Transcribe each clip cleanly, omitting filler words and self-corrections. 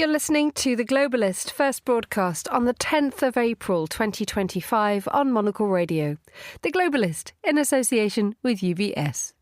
You're listening to The Globalist, first broadcast on the 10th of April 2025 on Monocle Radio. The Globalist, in association with UBS.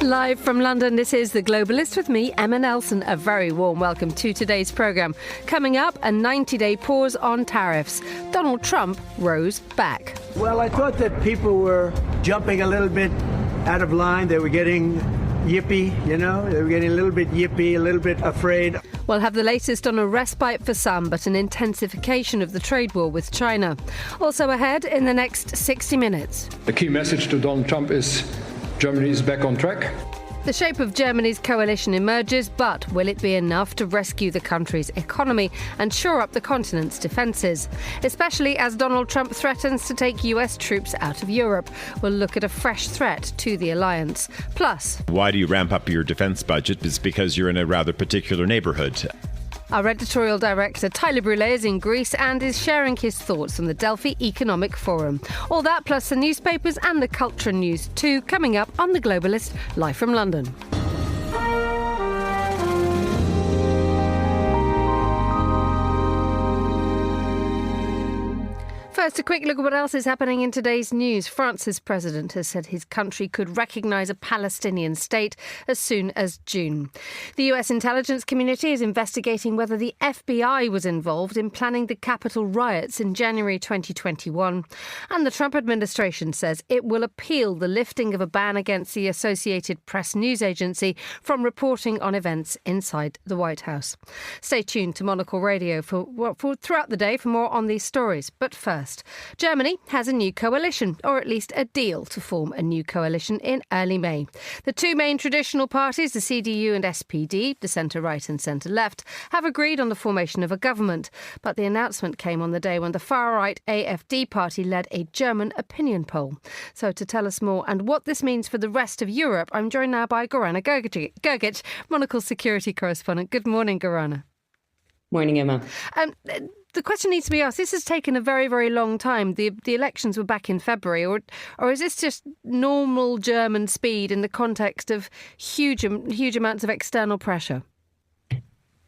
Live from London, this is The Globalist with me, Emma Nelson. A very warm welcome to today's programme. Coming up, a 90-day pause on tariffs. Donald Trump rows back. Well, I thought that people were jumping a little bit out of line. They were getting yippy, they were getting a little bit yippy, a little bit afraid. We'll have the latest on a respite for some, but an intensification of the trade war with China. Also ahead in the next 60 minutes. The key message to Donald Trump is Germany is back on track. The shape of Germany's coalition emerges, but will it be enough to rescue the country's economy and shore up the continent's defences? Especially as Donald Trump threatens to take US troops out of Europe. We'll look at a fresh threat to the alliance. Plus, why do you ramp up your defence budget? It's because you're in a rather particular neighbourhood. Our editorial director, Tyler Brûlé, is in Greece and is sharing his thoughts on the Delphi Economic Forum. All that plus the newspapers and the culture news too, coming up on The Globalist, live from London. First, a quick look at what else is happening in today's news. France's president has said his country could recognise a Palestinian state as soon as June. The US intelligence community is investigating whether the FBI was involved in planning the Capitol riots in January 2021. And the Trump administration says it will appeal the lifting of a ban against the Associated Press news agency from reporting on events inside the White House. Stay tuned to Monocle Radio for throughout the day for more on these stories. But first, Germany has a new coalition, or at least a deal to form a new coalition in early May. The two main traditional parties, the CDU and SPD, the centre-right and centre-left, have agreed on the formation of a government. But the announcement came on the day when the far-right AfD party led a German opinion poll. So to tell us more and what this means for the rest of Europe, I'm joined now by Gorana Gergic, Monocle security correspondent. Good morning, Gorana. Morning, Emma. The question needs to be asked. This has taken a very, very long time. The elections were back in February, or is this just normal German speed in the context of huge amounts of external pressure?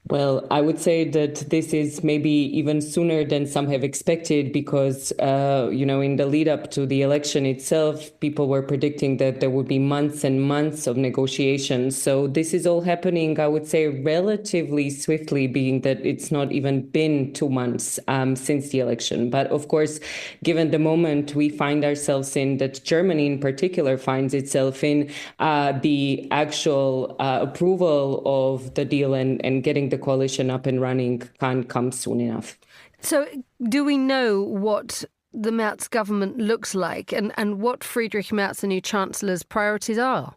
Well, I would say that this is maybe even sooner than some have expected because, in the lead up to the election itself, people were predicting that there would be months and months of negotiations. So this is all happening, I would say, relatively swiftly, being that it's not even been 2 months since the election. But of course, given the moment we find ourselves in, that Germany in particular finds itself in, the actual approval of the deal and getting the coalition up and running can't come soon enough. So do we know what the Merz government looks like and what Friedrich Merz, the new chancellor's priorities are?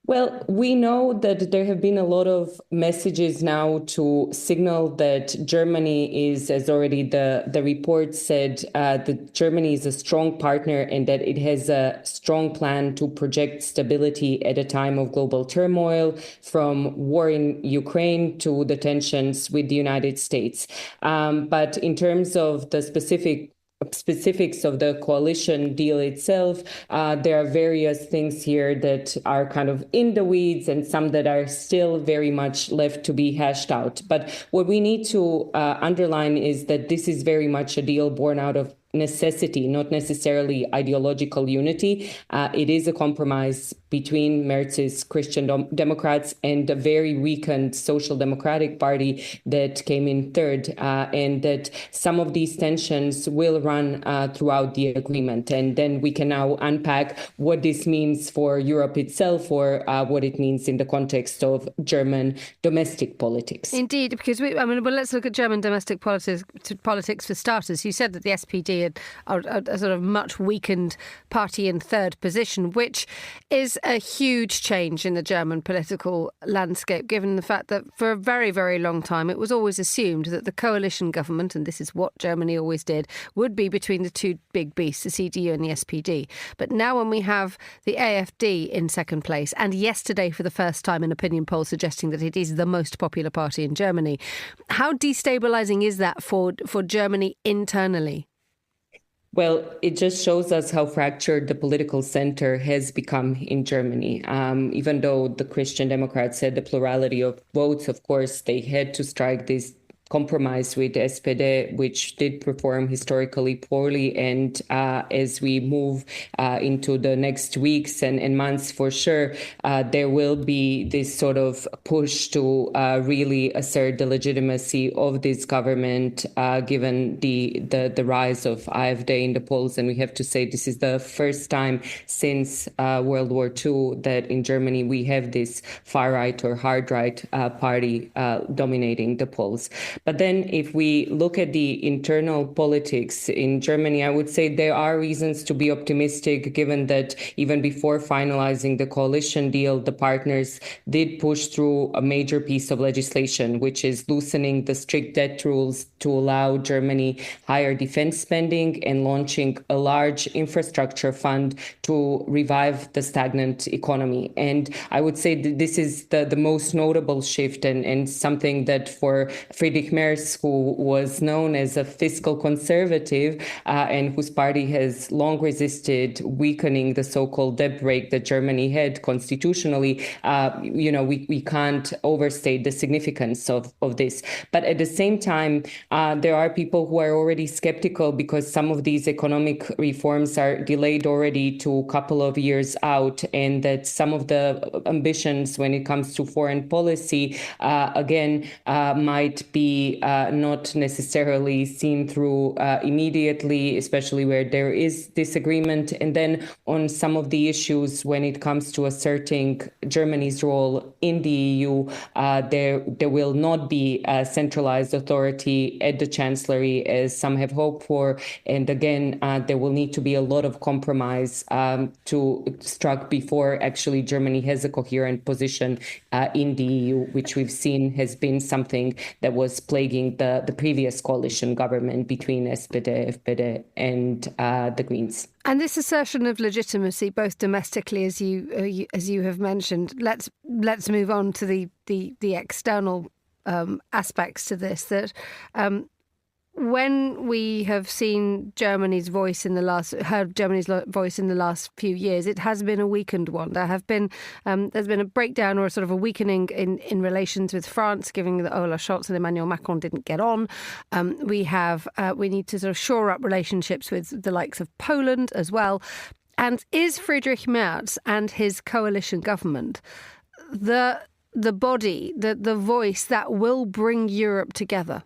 Well, we know that there have been a lot of messages now to signal that Germany is, as already the report said, that Germany is a strong partner and that it has a strong plan to project stability at a time of global turmoil, from war in Ukraine to the tensions with the United States. But in terms of the specifics of the coalition deal itself, there are various things here that are kind of in the weeds and some that are still very much left to be hashed out. But what we need to underline is that this is very much a deal born out of necessity, not necessarily ideological unity. It is a compromise between Merz's Christian Democrats and the very weakened Social Democratic Party that came in third, and that some of these tensions will run throughout the agreement. And then we can now unpack what this means for Europe itself, or what it means in the context of German domestic politics. Indeed, because let's look at German domestic politics for starters. You said that the SPD party, a sort of much weakened party in third position, which is a huge change in the German political landscape, given the fact that for a very, very long time it was always assumed that the coalition government, and this is what Germany always did, would be between the two big beasts, the CDU and the SPD. But now when we have the AfD in second place, and yesterday for the first time an opinion poll suggesting that it is the most popular party in Germany, how destabilising is that for Germany internally? Well, it just shows us how fractured the political center has become in Germany. Even though the Christian Democrats had the plurality of votes, of course, they had to strike this compromise with SPD, which did perform historically poorly. And as we move into the next weeks and months, for sure, there will be this sort of push to really assert the legitimacy of this government, given the rise of AfD in the polls. And we have to say this is the first time since World War II that in Germany we have this far-right or hard-right party dominating the polls. But then if we look at the internal politics in Germany, I would say there are reasons to be optimistic, given that even before finalizing the coalition deal, the partners did push through a major piece of legislation, which is loosening the strict debt rules to allow Germany higher defense spending and launching a large infrastructure fund to revive the stagnant economy. And I would say that this is the most notable shift and something that for Friedrich Merz, who was known as a fiscal conservative and whose party has long resisted weakening the so-called debt brake that Germany had constitutionally, we can't overstate the significance of this. But at the same time, there are people who are already skeptical because some of these economic reforms are delayed already to a couple of years out, and that some of the ambitions when it comes to foreign policy, might be not necessarily seen through immediately, especially where there is disagreement. And then on some of the issues when it comes to asserting Germany's role in the EU, there will not be a centralized authority at the chancellery as some have hoped for. And again, there will need to be a lot of compromise to struck before actually Germany has a coherent position in the EU, which we've seen has been something that was plaguing the previous coalition government between SPD, FPD and the Greens. And this assertion of legitimacy, both domestically, as you have mentioned, let's move on to the external aspects to this. That when we have seen Germany's voice heard Germany's voice in the last few years, it has been a weakened one. There's been a breakdown or a sort of a weakening in relations with France, given that Olaf Scholz and Emmanuel Macron didn't get on. We need to sort of shore up relationships with the likes of Poland as well. And is Friedrich Merz and his coalition government the body, the voice that will bring Europe together?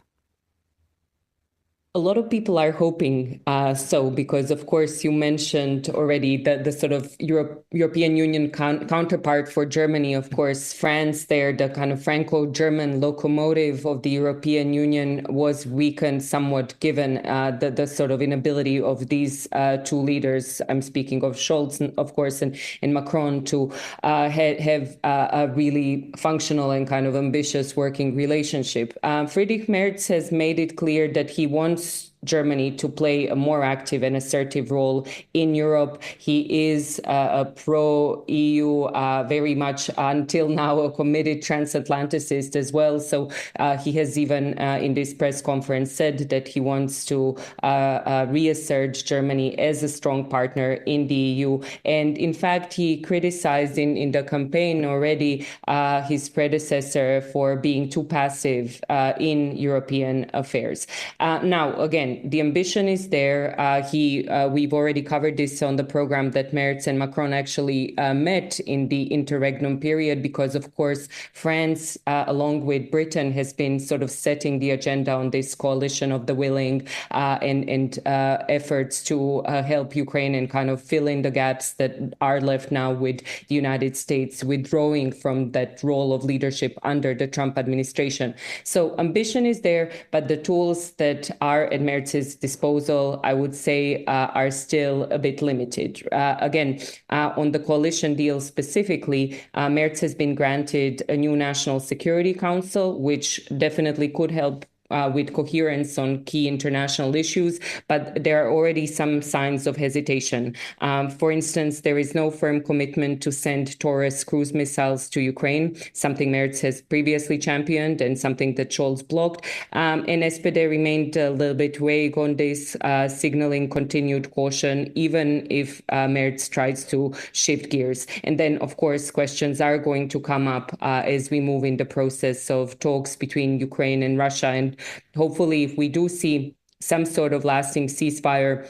A lot of people are hoping so, because, of course, you mentioned already the sort of European Union counterpart for Germany. Of course, France, there, the kind of Franco-German locomotive of the European Union was weakened somewhat given the sort of inability of these two leaders. I'm speaking of Scholz, of course, and Macron to have a really functional and kind of ambitious working relationship. Friedrich Merz has made it clear that he wants Germany to play a more active and assertive role in Europe. He is a pro-EU, very much until now a committed transatlanticist as well. So he has even in this press conference said that he wants to reassert Germany as a strong partner in the EU. And in fact, he criticized in the campaign already his predecessor for being too passive in European affairs. Now, again, the ambition is there. We've already covered this on the program that Merz and Macron actually met in the interregnum period, because, of course, France, along with Britain, has been sort of setting the agenda on this coalition of the willing and efforts to help Ukraine and kind of fill in the gaps that are left now with the United States withdrawing from that role of leadership under the Trump administration. So ambition is there, but the tools that are at Merz's Merz's disposal, I would say, are still a bit limited. Again, on the coalition deal specifically, Merz has been granted a new National Security Council, which definitely could help with coherence on key international issues, but there are already some signs of hesitation. For instance, there is no firm commitment to send Taurus cruise missiles to Ukraine, something Merz has previously championed and something that Scholz blocked. And SPD remained a little bit vague on this, signaling continued caution, even if Merz tries to shift gears. And then, of course, questions are going to come up as we move in the process of talks between Ukraine and Russia. And hopefully, if we do see some sort of lasting ceasefire,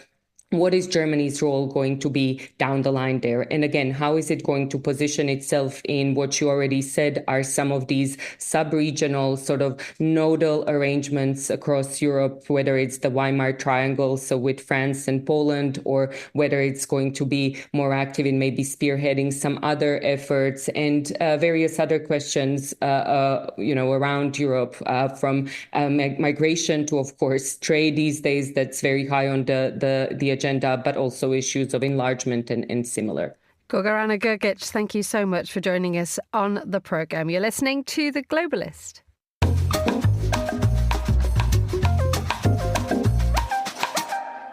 what is Germany's role going to be down the line there? And again, how is it going to position itself in what you already said are some of these sub-regional sort of nodal arrangements across Europe, whether it's the Weimar Triangle, so with France and Poland, or whether it's going to be more active in maybe spearheading some other efforts and various other questions, around Europe, from migration to, of course, trade these days. That's very high on the agenda, but also issues of enlargement and similar. Gorgorana Gergic, thank you so much for joining us on the programme. You're listening to The Globalist.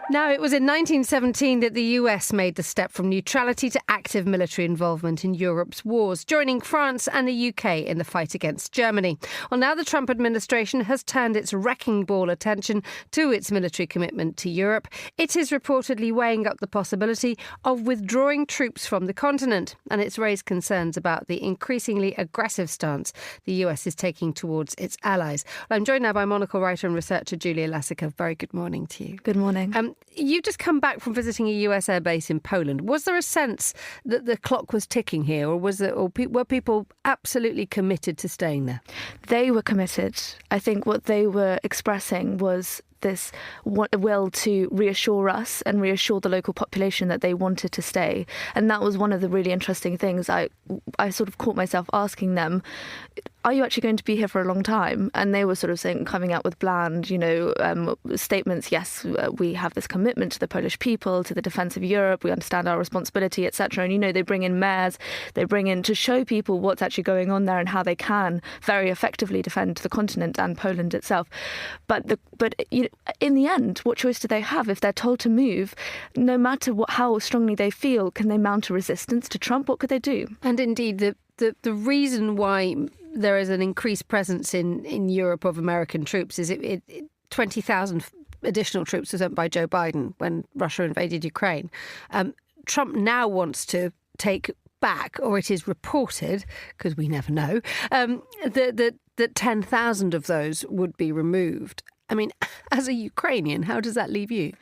Now, it was in 1917 that the US made the step from neutrality to active military involvement in Europe's wars, joining France and the UK in the fight against Germany. Well, now the Trump administration has turned its wrecking ball attention to its military commitment to Europe. It is reportedly weighing up the possibility of withdrawing troops from the continent, and it's raised concerns about the increasingly aggressive stance the US is taking towards its allies. Well, I'm joined now by Monocle writer and researcher Julia Lassica. Very good morning to you. Good morning. You've just come back from visiting a US air base in Poland. Was there a sense that the clock was ticking here, or were people absolutely committed to staying there? They were committed. I think what they were expressing was this will to reassure us and reassure the local population that they wanted to stay. And that was one of the really interesting things. I sort of caught myself asking them, are you actually going to be here for a long time? And they were sort of coming out with bland, statements. Yes, we have this commitment to the Polish people, to the defence of Europe. We understand our responsibility, etc. And, they bring in mayors, they bring in to show people what's actually going on there and how they can very effectively defend the continent and Poland itself. But in the end, what choice do they have? If they're told to move, no matter how strongly they feel, can they mount a resistance to Trump? What could they do? And indeed, the reason why there is an increased presence in Europe of American troops is 20,000 additional troops were sent by Joe Biden when Russia invaded Ukraine. Trump now wants to take back, or it is reported, because we never know, that 10,000 of those would be removed. I mean, as a Ukrainian, how does that leave you?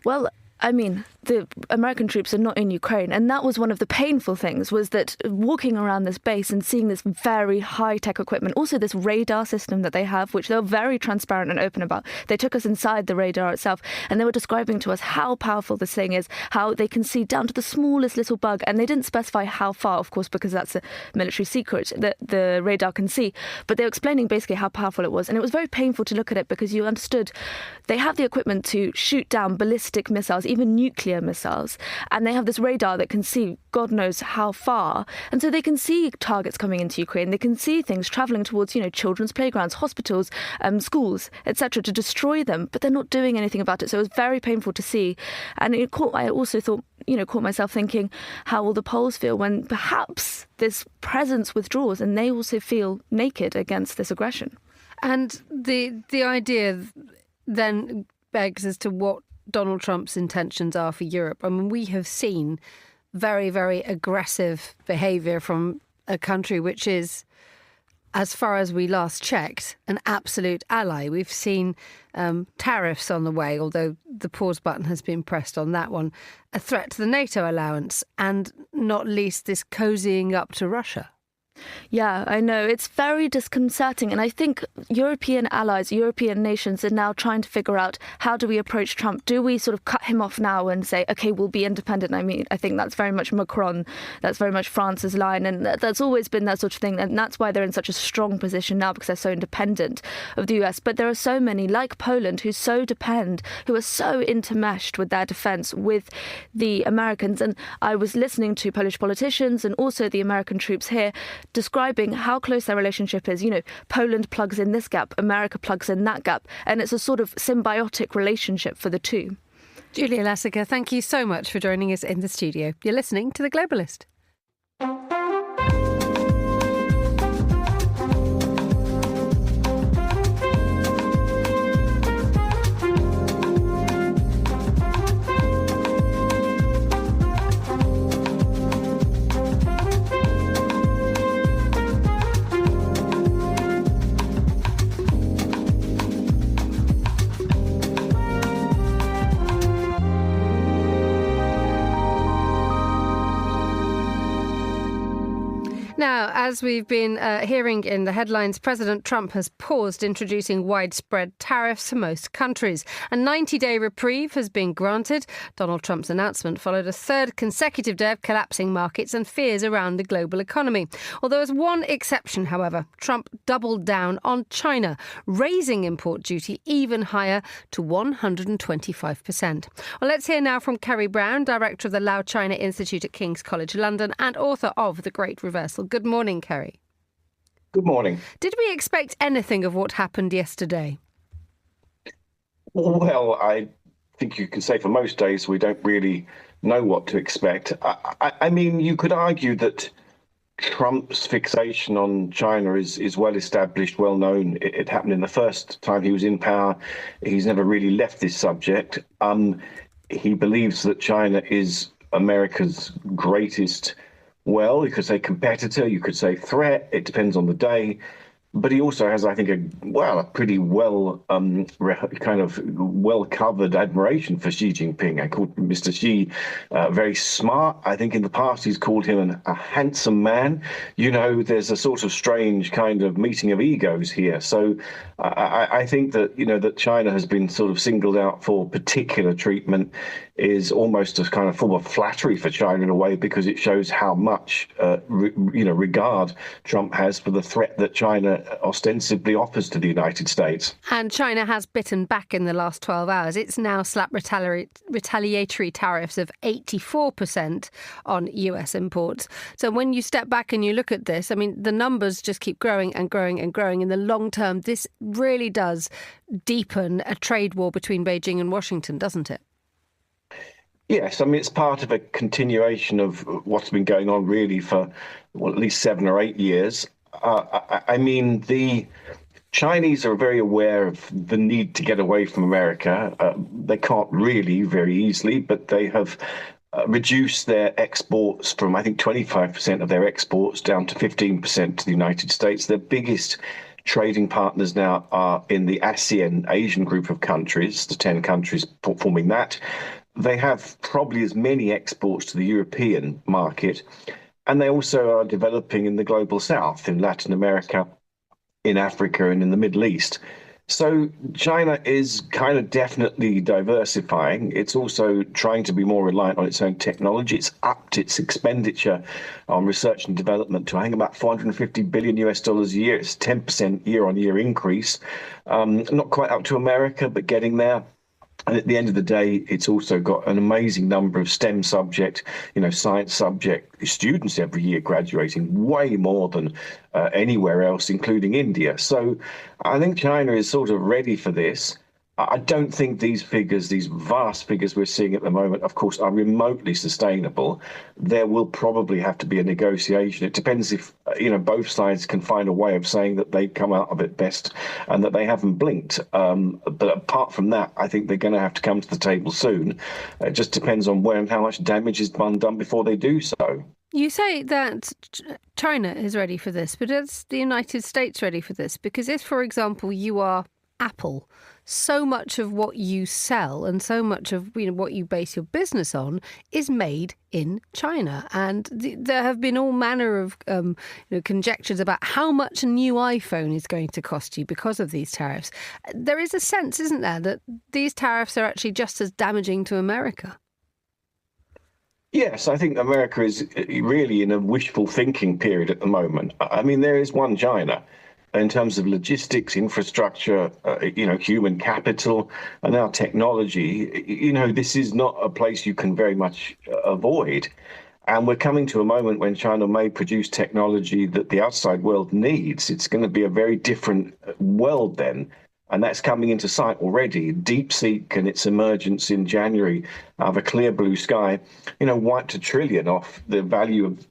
Well, I mean, the American troops are not in Ukraine. And that was one of the painful things, was that walking around this base and seeing this very high-tech equipment, also this radar system that they have, which they're very transparent and open about. They took us inside the radar itself, and they were describing to us how powerful this thing is, how they can see down to the smallest little bug. And they didn't specify how far, of course, because that's a military secret that the radar can see. But they were explaining basically how powerful it was. And it was very painful to look at it because you understood they have the equipment to shoot down ballistic missiles, even nuclear missiles, and they have this radar that can see God knows how far, and so they can see targets coming into Ukraine. They can see things travelling towards, children's playgrounds, hospitals, schools, etc., to destroy them, but they're not doing anything about it. So it was very painful to see, and I also thought, caught myself thinking, how will the Poles feel when perhaps this presence withdraws and they also feel naked against this aggression? And the idea then begs as to what Donald Trump's intentions are for Europe. I mean, we have seen very, very aggressive behaviour from a country which is, as far as we last checked, an absolute ally. We've seen tariffs on the way, although the pause button has been pressed on that one, a threat to the NATO allowance, and not least this cozying up to Russia. Yeah, I know. It's very disconcerting. And I think European allies, European nations are now trying to figure out, how do we approach Trump? Do we sort of cut him off now and say, OK, we'll be independent? I mean, I think that's very much Macron. That's very much France's line. And that's always been that sort of thing. And that's why they're in such a strong position now, because they're so independent of the US. But there are so many, like Poland, who so depend, who are so intermeshed with their defence with the Americans. And I was listening to Polish politicians and also the American troops here describing how close their relationship is. You know, Poland plugs in this gap, America plugs in that gap, and it's a sort of symbiotic relationship for the two. Julia Lassica, thank you so much for joining us in the studio. You're listening to The Globalist. Now, as we've been hearing in the headlines, President Trump has paused introducing widespread tariffs for most countries. A 90-day reprieve has been granted. Donald Trump's announcement followed a third consecutive day of collapsing markets and fears around the global economy. Although as one exception, however, Trump doubled down on China, raising import duty even higher to 125%. Well, let's hear now from Kerry Brown, director of the Lao China Institute at King's College London and author of The Great Reversal. Good morning, Kerry. Good morning. Did we expect anything of what happened yesterday? Well, I think you can say for most days we don't really know what to expect. I mean, you could argue that Trump's fixation on China is well established, well known. It happened in the first time he was in power. He's never really left this subject. He believes that China is America's greatest, well, you could say competitor, you could say threat. It depends on the day. But he also has, I think, a pretty well kind of well-covered admiration for Xi Jinping. I called Mr. Xi very smart. I think in the past he's called him a handsome man. You know, there's a sort of strange kind of meeting of egos here. So I think that, you know, that China has been sort of singled out for particular treatment is almost a kind of form of flattery for China in a way, because it shows how much, regard Trump has for the threat that China ostensibly offers to the United States. And China has bitten back in the last 12 hours. It's now slapped retaliatory tariffs of 84% on US imports. So when you step back and you look at this, I mean, the numbers just keep growing and growing and growing. In the long term, this really does deepen a trade war between Beijing and Washington, doesn't it? Yes, I mean, it's part of a continuation of what's been going on really for, well, at least 7 or 8 years. I mean, the Chinese are very aware of the need to get away from America. They can't really very easily, but they have reduced their exports from, I think, 25% of their exports down to 15% to the United States. Their biggest trading partners now are in the ASEAN Asian group of countries, the 10 countries forming that. They have probably as many exports to the European market, and they also are developing in the global south, in Latin America, in Africa, and in the Middle East. So China is kind of definitely diversifying. It's also trying to be more reliant on its own technology. It's upped its expenditure on research and development to, I think, about $450 billion a year. It's 10% year-on-year increase. Not quite up to America, but getting there. And at the end of the day, it's also got an amazing number of STEM subject, science subject students every year graduating, way more than anywhere else, including India. So I think China is sort of ready for this. I don't think these figures, these vast figures we're seeing at the moment, of course, are remotely sustainable. There will probably have to be a negotiation. It depends if, both sides can find a way of saying that they come out of it best and that they haven't blinked. But apart from that, I think they're going to have to come to the table soon. It just depends on when and how much damage is done before they do so. You say that China is ready for this, but is the United States ready for this? Because if, for example, you are Apple, so much of what you sell and so much of what you base your business on is made in China. And there have been all manner of conjectures about how much a new iPhone is going to cost you because of these tariffs. There is a sense, isn't there, that these tariffs are actually just as damaging to America? Yes, I think America is really in a wishful thinking period at the moment. I mean, there is one China. In terms of logistics, infrastructure, human capital, and now technology, this is not a place you can very much avoid. And we're coming to a moment when China may produce technology that the outside world needs. It's going to be a very different world then. And that's coming into sight already. DeepSeek and its emergence in January of a clear blue sky, wiped $1 trillion off the value of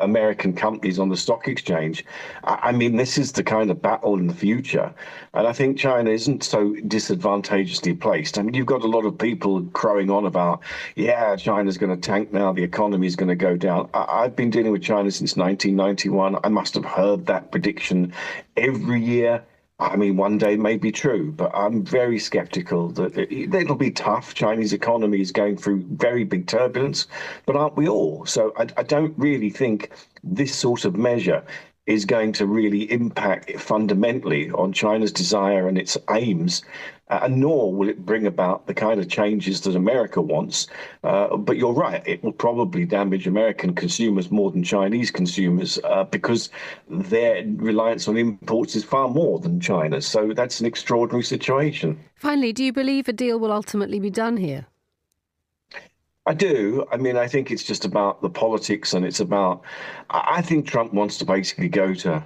American companies on the stock exchange. I mean, this is the kind of battle in the future. And I think China isn't so disadvantageously placed. I mean, you've got a lot of people crowing on about, China's going to tank now, the economy is going to go down. I've been dealing with China since 1991. I must have heard that prediction every year. I mean, one day may be true, but I'm very skeptical that it'll be tough. Chinese economy is going through very big turbulence, but aren't we all? So I don't really think this sort of measure is going to really impact fundamentally on China's desire and its aims, nor will it bring about the kind of changes that America wants. But you're right, it will probably damage American consumers more than Chinese consumers because their reliance on imports is far more than China's. So that's an extraordinary situation. Finally, do you believe a deal will ultimately be done here? I do. I mean, I think it's just about the politics, and it's about, I think Trump wants to basically go to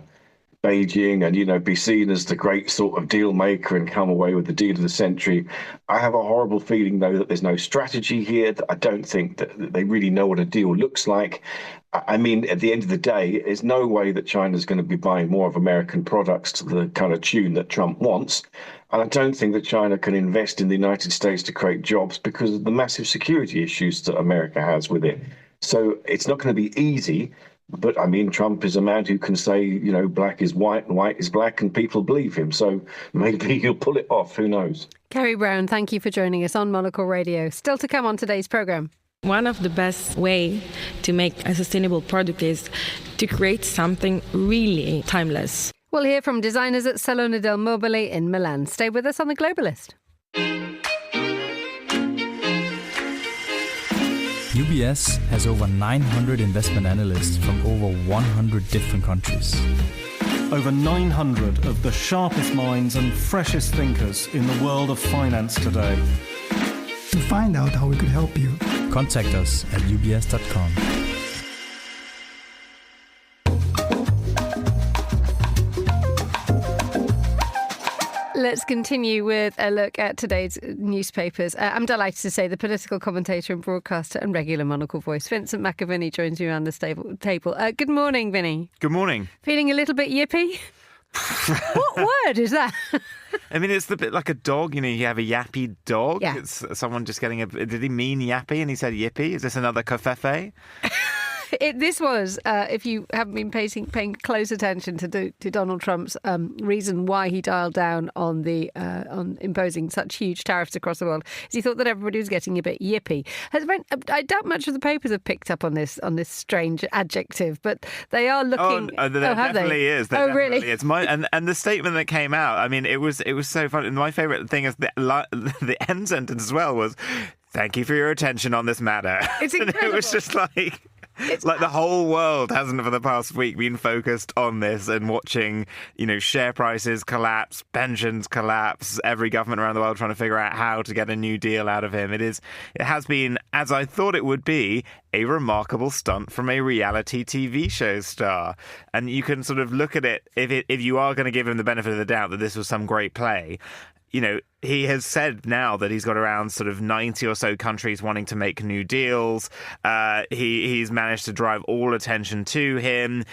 Beijing and, be seen as the great sort of deal maker and come away with the deal of the century. I have a horrible feeling, though, that there's no strategy here. That I don't think that they really know what a deal looks like. I mean, at the end of the day, there's no way that China's going to be buying more of American products to the kind of tune that Trump wants. And I don't think that China can invest in the United States to create jobs because of the massive security issues that America has with it. So it's not going to be easy. But I mean, Trump is a man who can say, black is white and white is black, and people believe him. So maybe he'll pull it off. Who knows? Kerry Brown, thank you for joining us on Monocle Radio. Still to come on today's programme. One of the best way to make a sustainable product is to create something really timeless. We'll hear from designers at Salone del Mobile in Milan. Stay with us on The Globalist. UBS has over 900 investment analysts from over 100 different countries. Over 900 of the sharpest minds and freshest thinkers in the world of finance today. To find out how we could help you, contact us at ubs.com. Let's continue with a look at today's newspapers. I'm delighted to say the political commentator and broadcaster and regular Monocle voice, Vincent McAviney, joins me around the table. Good morning, Vinny. Good morning. Feeling a little bit yippy? What word is that? I mean, it's a bit like a dog. You have a yappy dog. Yeah. It's someone just getting did he mean yappy and he said yippy? Is this another covfefe? This was, if you haven't been paying close attention to Donald Trump's reason why he dialed down on on imposing such huge tariffs across the world, is he thought that everybody was getting a bit yippy. I doubt much of the papers have picked up on this strange adjective, but they are looking. There definitely is. Really? It's and the statement that came out. I mean, it was so funny. My favourite thing is the end sentence as well was, "Thank you for your attention on this matter." It's incredible. And it was just like. It's like the whole world hasn't for the past week been focused on this and watching, share prices collapse, pensions collapse, every government around the world trying to figure out how to get a new deal out of him. It has been, as I thought it would be, a remarkable stunt from a reality TV show star. And you can sort of look at it, if you are going to give him the benefit of the doubt that this was some great play, he has said now that he's got around sort of 90 or so countries wanting to make new deals. He's managed to drive all attention to him.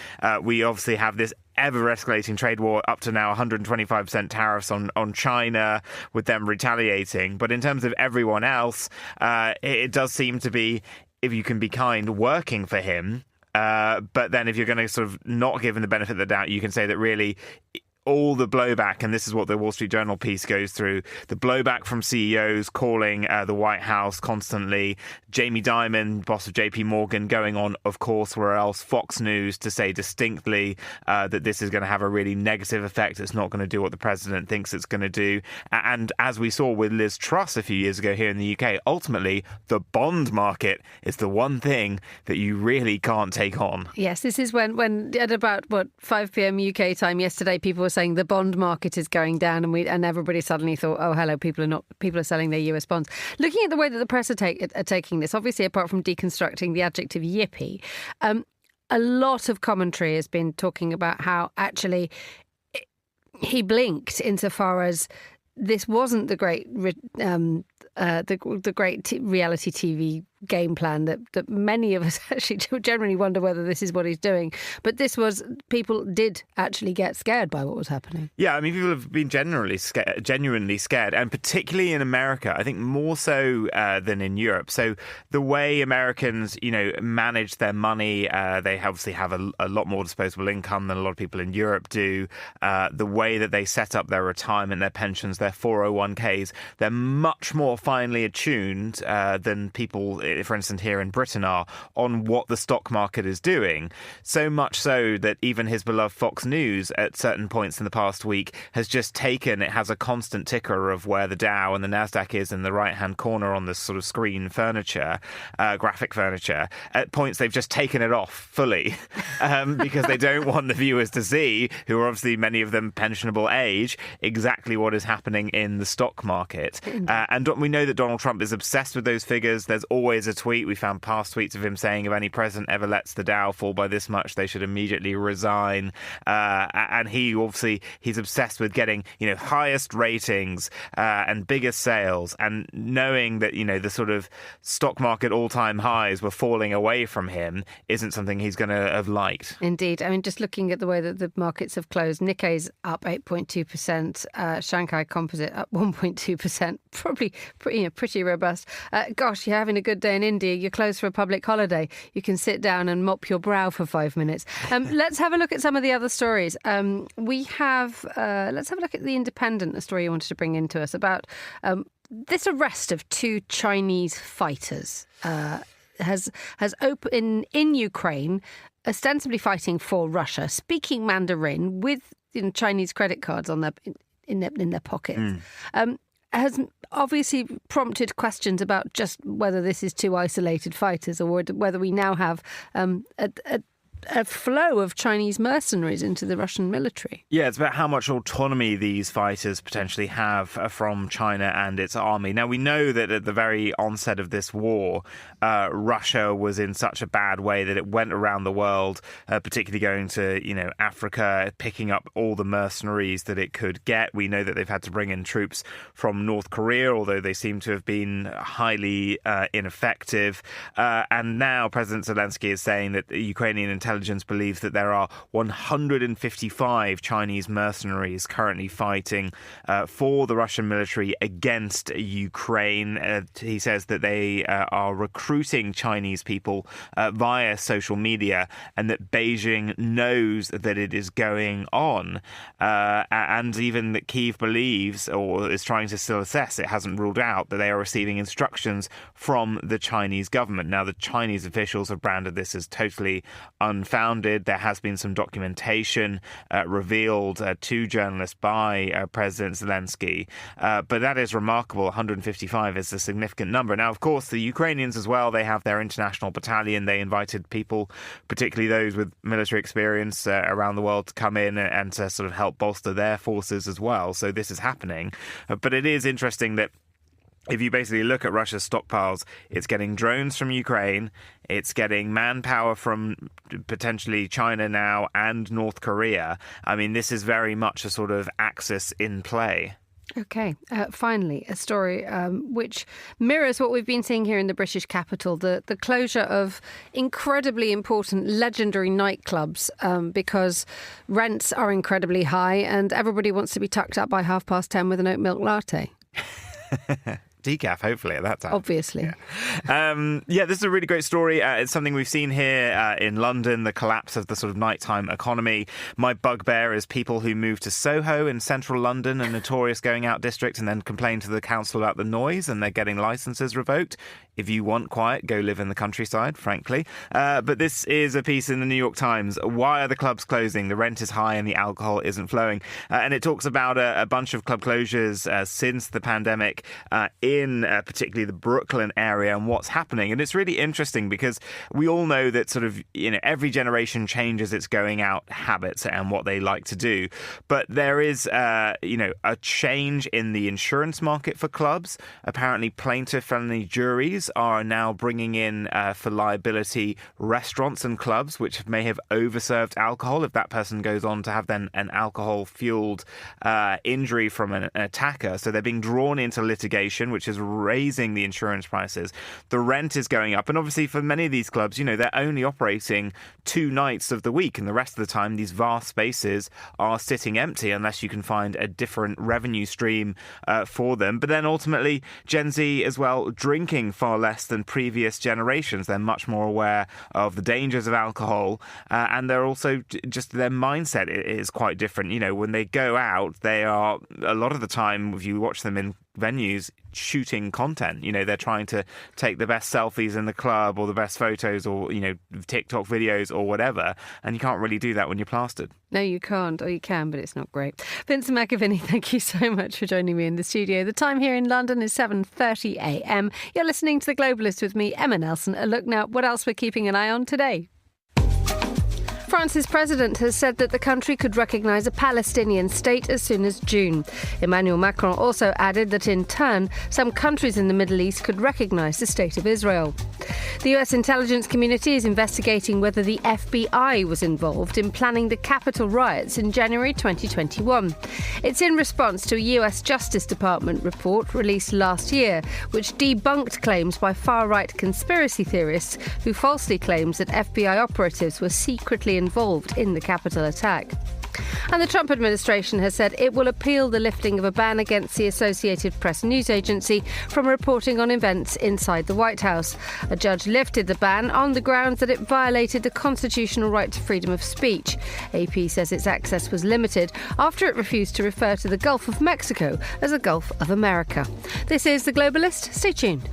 We obviously have this ever-escalating trade war, up to now 125% tariffs on China, with them retaliating. But in terms of everyone else, it does seem to be, if you can be kind, working for him. But then if you're going to sort of not give him the benefit of the doubt, you can say that really all the blowback, and this is what the Wall Street Journal piece goes through, the blowback from CEOs calling the White House constantly, Jamie Dimon, boss of JP Morgan, going on, of course, where else, Fox News, to say distinctly that this is going to have a really negative effect. It's not going to do what the president thinks it's going to do. And as we saw with Liz Truss a few years ago here in the UK, ultimately, the bond market is the one thing that you really can't take on. Yes, this is when at about 5 p.m. UK time yesterday, people were saying the bond market is going down, and everybody suddenly thought, oh, hello, people are selling their US bonds. Looking at the way that the press are taking this, obviously, apart from deconstructing the adjective yippie, a lot of commentary has been talking about how actually he blinked insofar as this wasn't the great reality TV game plan that many of us actually generally wonder whether this is what he's doing. But this was, people did actually get scared by what was happening. Yeah, I mean, people have been genuinely scared, and particularly in America, I think more so than in Europe. So the way Americans, manage their money, they obviously have a lot more disposable income than a lot of people in Europe do. The way that they set up their retirement, their pensions, their 401ks, they're much more finely attuned than people, for instance, here in Britain are, on what the stock market is doing. So much so that even his beloved Fox News at certain points in the past week has just taken, it has a constant ticker of where the Dow and the Nasdaq is in the right-hand corner on this sort of screen furniture, graphic furniture. At points they've just taken it off fully because they don't want the viewers to see, who are obviously many of them pensionable age, exactly what is happening in the stock market. And we know that Donald Trump is obsessed with those figures. There's always a tweet. We found past tweets of him saying if any president ever lets the Dow fall by this much, they should immediately resign. And he's obsessed with getting, highest ratings and biggest sales, and knowing that, the sort of stock market all-time highs were falling away from him isn't something he's going to have liked. Indeed. I mean, just looking at the way that the markets have closed, Nikkei's up 8.2%, Shanghai Composite up 1.2%, probably pretty robust. Gosh, you're having a good day in India, you're closed for a public holiday, you can sit down and mop your brow for 5 minutes. Let's have a look at some of the other stories. Let's have a look at The Independent, a story you wanted to bring into us about this arrest of 2 Chinese fighters has opened in Ukraine, ostensibly fighting for Russia, speaking Mandarin with Chinese credit cards on in their pockets. Has obviously prompted questions about just whether this is 2 isolated fighters or whether we now have a flow of Chinese mercenaries into the Russian military. Yeah, it's about how much autonomy these fighters potentially have from China and its army. Now, we know that at the very onset of this war, Russia was in such a bad way that it went around the world, particularly going to, Africa, picking up all the mercenaries that it could get. We know that they've had to bring in troops from North Korea, although they seem to have been highly ineffective. And now President Zelensky is saying that the Ukrainian intelligence believes that there are 155 Chinese mercenaries currently fighting for the Russian military against Ukraine. He says that they are recruiting Chinese people via social media, and that Beijing knows that it is going on, and even that Kyiv believes, or is trying to still assess, it hasn't ruled out, that they are receiving instructions from the Chinese government. Now, the Chinese officials have branded this as totally unfounded. There has been some documentation revealed to journalists by President Zelensky, but that is remarkable. 155 is a significant number. Now, of course, the Ukrainians as well, they have their international battalion. They invited people, particularly those with military experience around the world, to come in and to sort of help bolster their forces as well. So this is happening. But it is interesting that if you basically look at Russia's stockpiles, it's getting drones from Ukraine, it's getting manpower from potentially China now and North Korea. I mean, this is very much a sort of axis in play. OK, finally, a story which mirrors what we've been seeing here in the British capital, the closure of incredibly important, legendary nightclubs because rents are incredibly high and everybody wants to be tucked up by 10:30 with an oat milk latte. decaf, hopefully, at that time. Obviously. Yeah, this is a really great story. It's something we've seen here in London, the collapse of the sort of nighttime economy. My bugbear is people who move to Soho in central London, a notorious going-out district, and then complain to the council about the noise, and they're getting licences revoked. If you want quiet, go live in the countryside, frankly. But this is a piece in the New York Times. Why are the clubs closing? The rent is high and the alcohol isn't flowing. And it talks about a bunch of club closures since the pandemic in particularly the Brooklyn area and what's happening. And it's really interesting because we all know that sort of, every generation changes its going out habits and what they like to do. But there is, a change in the insurance market for clubs. Apparently plaintiff-friendly juries are now bringing in for liability restaurants and clubs which may have overserved alcohol if that person goes on to have then an alcohol-fueled injury from an attacker. So they're being drawn into litigation, which is raising the insurance prices. The rent is going up. And obviously for many of these clubs, they're only operating 2 nights of the week. And the rest of the time, these vast spaces are sitting empty unless you can find a different revenue stream for them. But then ultimately, Gen Z as well, drinking far less than previous generations. They're much more aware of the dangers of alcohol, and they're also just their mindset is quite different. When they go out, they are a lot of the time, if you watch them in venues, shooting content. They're trying to take the best selfies in the club or the best photos or, TikTok videos or whatever. And you can't really do that when you're plastered. No, you can't. Or you can, but it's not great. Vincent McAviney, thank you so much for joining me in the studio. The time here in London is 7:30 a.m. You're listening to The Globalist with me, Emma Nelson. A look now at what else we're keeping an eye on today. France's president has said that the country could recognise a Palestinian state as soon as June. Emmanuel Macron also added that in turn, some countries in the Middle East could recognise the state of Israel. The US intelligence community is investigating whether the FBI was involved in planning the Capitol riots in January 2021. It's in response to a US Justice Department report released last year, which debunked claims by far-right conspiracy theorists who falsely claims that FBI operatives were secretly involved in the Capitol attack. And the Trump administration has said it will appeal the lifting of a ban against the Associated Press news agency from reporting on events inside the White House. A judge lifted the ban on the grounds that it violated the constitutional right to freedom of speech. AP says its access was limited after it refused to refer to the Gulf of Mexico as the Gulf of America. This is The Globalist. Stay tuned.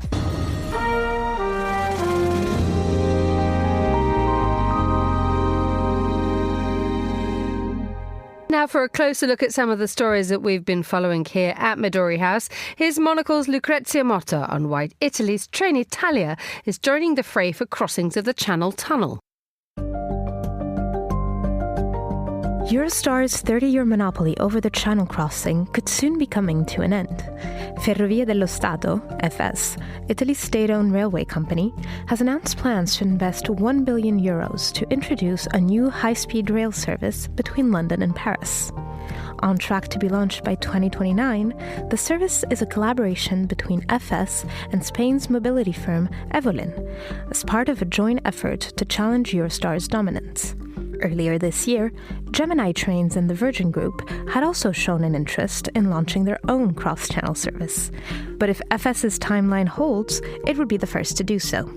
Now for a closer look at some of the stories that we've been following here at Midori House. Here's Monocle's Lucrezia Motta on why Italy's Trenitalia is joining the fray for crossings of the Channel Tunnel. Eurostar's 30-year monopoly over the Channel crossing could soon be coming to an end. Ferrovie dello Stato, FS, Italy's state-owned railway company, has announced plans to invest €1 billion to introduce a new high-speed rail service between London and Paris. On track to be launched by 2029, the service is a collaboration between FS and Spain's mobility firm Evolyn, as part of a joint effort to challenge Eurostar's dominance. Earlier this year, Gemini Trains and the Virgin Group had also shown an interest in launching their own cross-channel service. But if FS's timeline holds, it would be the first to do so.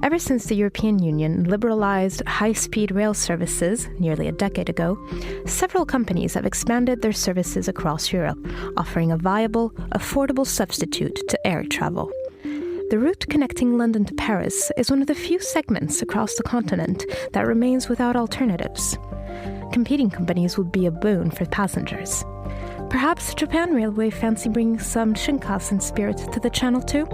Ever since the European Union liberalized high-speed rail services nearly a decade ago, several companies have expanded their services across Europe, offering a viable, affordable substitute to air travel. The route connecting London to Paris is one of the few segments across the continent that remains without alternatives. Competing companies would be a boon for passengers. Perhaps Japan Railway fancy bringing some Shinkansen spirit to the channel too?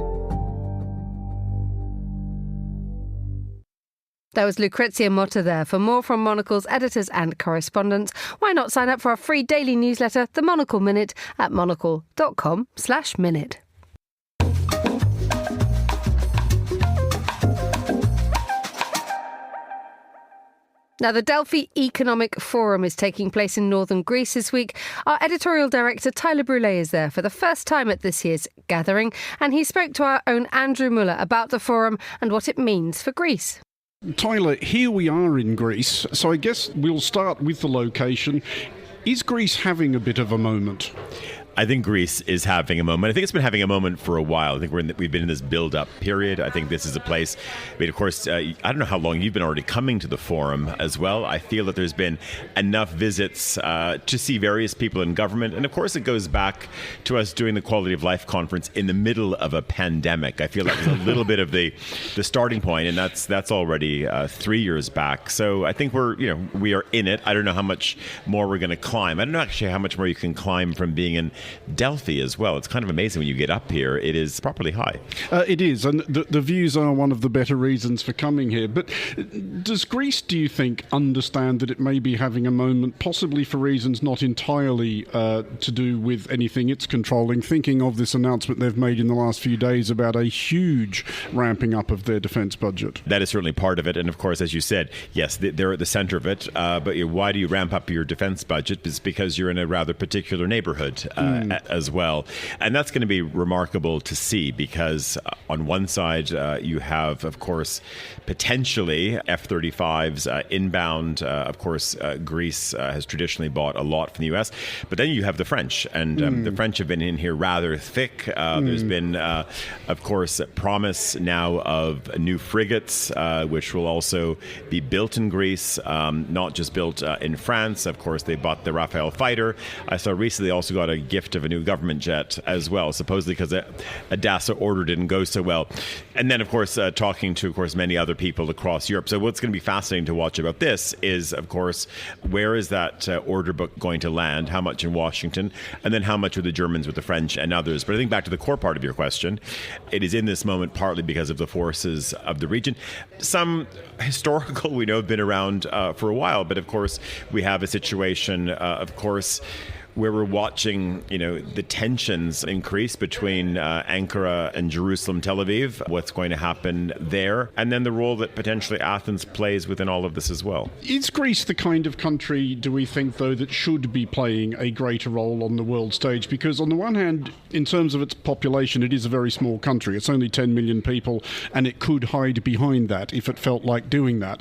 That was Lucrezia Motta there. For more from Monocle's editors and correspondents, why not sign up for our free daily newsletter, The Monocle Minute, at monocle.com/minute. Now, the Delphi Economic Forum is taking place in northern Greece this week. Our editorial director, Tyler Brûlé, is there for the first time at this year's gathering, and he spoke to our own Andrew Muller about the forum and what it means for Greece. Tyler, here we are in Greece, so I guess we'll start with the location. Is Greece having a bit of a moment? I think Greece is having a moment. I think it's been having a moment for a while. I think we've been in this build-up period. I think this is a place. I mean, of course, I don't know how long you've been already coming to the forum as well. I feel that there's been enough visits to see various people in government. And of course, it goes back to us doing the Quality of Life conference in the middle of a pandemic. I feel that was a little bit of the starting point, and that's already 3 years back. So I think we are in it. I don't know how much more we're going to climb. I don't know actually how much more you can climb from being in Delphi as well. It's kind of amazing when you get up here. It is properly high. It is, and the views are one of the better reasons for coming here. But does Greece, do you think, understand that it may be having a moment, possibly for reasons not entirely to do with anything it's controlling, thinking of this announcement they've made in the last few days about a huge ramping up of their defence budget? That is certainly part of it. And of course, as you said, yes, they're at the centre of it. But why do you ramp up your defence budget? It's because you're in a rather particular neighbourhood as well. And that's going to be remarkable to see because on one side, you have, of course, potentially F-35s inbound. Of course, Greece has traditionally bought a lot from the US. But then you have the French. And the French have been in here rather thick. There's been, of course, a promise now of new frigates, which will also be built in Greece, not just built in France. Of course, they bought the Rafale fighter. I saw recently they also got a gift of a new government jet as well, supposedly because a DASA order didn't go so well. And then, of course, talking to, of course, many other people across Europe. So what's going to be fascinating to watch about this is, of course, where is that order book going to land? How much in Washington? And then how much with the Germans, with the French and others? But I think back to the core part of your question, it is in this moment partly because of the forces of the region. Some historical, we know, have been around for a while, but of course, we have a situation, of course, where we're watching, the tensions increase between Ankara and Jerusalem, Tel Aviv, what's going to happen there, and then the role that potentially Athens plays within all of this as well. Is Greece the kind of country, do we think, though, that should be playing a greater role on the world stage? Because on the one hand, in terms of its population, it is a very small country. It's only 10 million people, and it could hide behind that if it felt like doing that.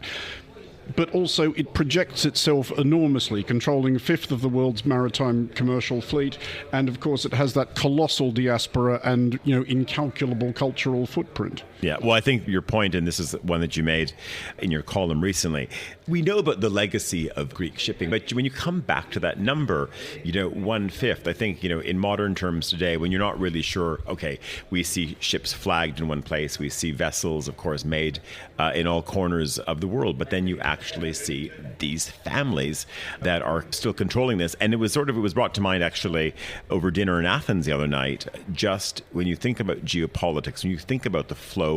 But also it projects itself enormously, controlling a fifth of the world's maritime commercial fleet. And of course, it has that colossal diaspora and, incalculable cultural footprint. Yeah, well, I think your point, and this is one that you made in your column recently, we know about the legacy of Greek shipping, but when you come back to that number, 1/5, I think, in modern terms today, when you're not really sure, okay, we see ships flagged in one place, we see vessels, of course, made in all corners of the world, but then you actually see these families that are still controlling this. And it was brought to mind actually over dinner in Athens the other night, just when you think about geopolitics, when you think about the flow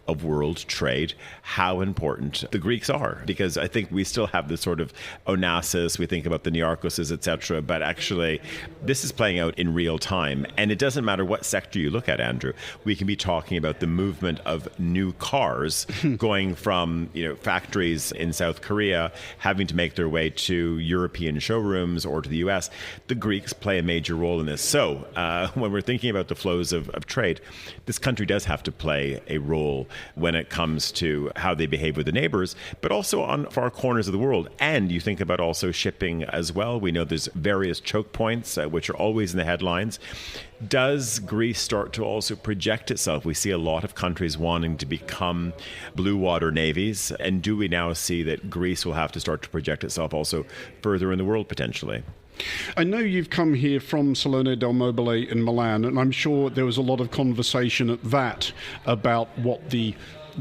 of world trade, how important the Greeks are. Because I think we still have this sort of Onassis, we think about the Niarchoses, etc. But actually, this is playing out in real time. And it doesn't matter what sector you look at, Andrew. We can be talking about the movement of new cars going from, factories in South Korea having to make their way to European showrooms or to the US. The Greeks play a major role in this. So when we're thinking about the flows of trade, this country does have to play a role when it comes to how they behave with the neighbors, but also on far corners of the world. And you think about also shipping as well. We know there's various choke points, which are always in the headlines. Does Greece start to also project itself? We see a lot of countries wanting to become blue water navies. And do we now see that Greece will have to start to project itself also further in the world potentially? I know you've come here from Salone del Mobile in Milan, and I'm sure there was a lot of conversation at that about what the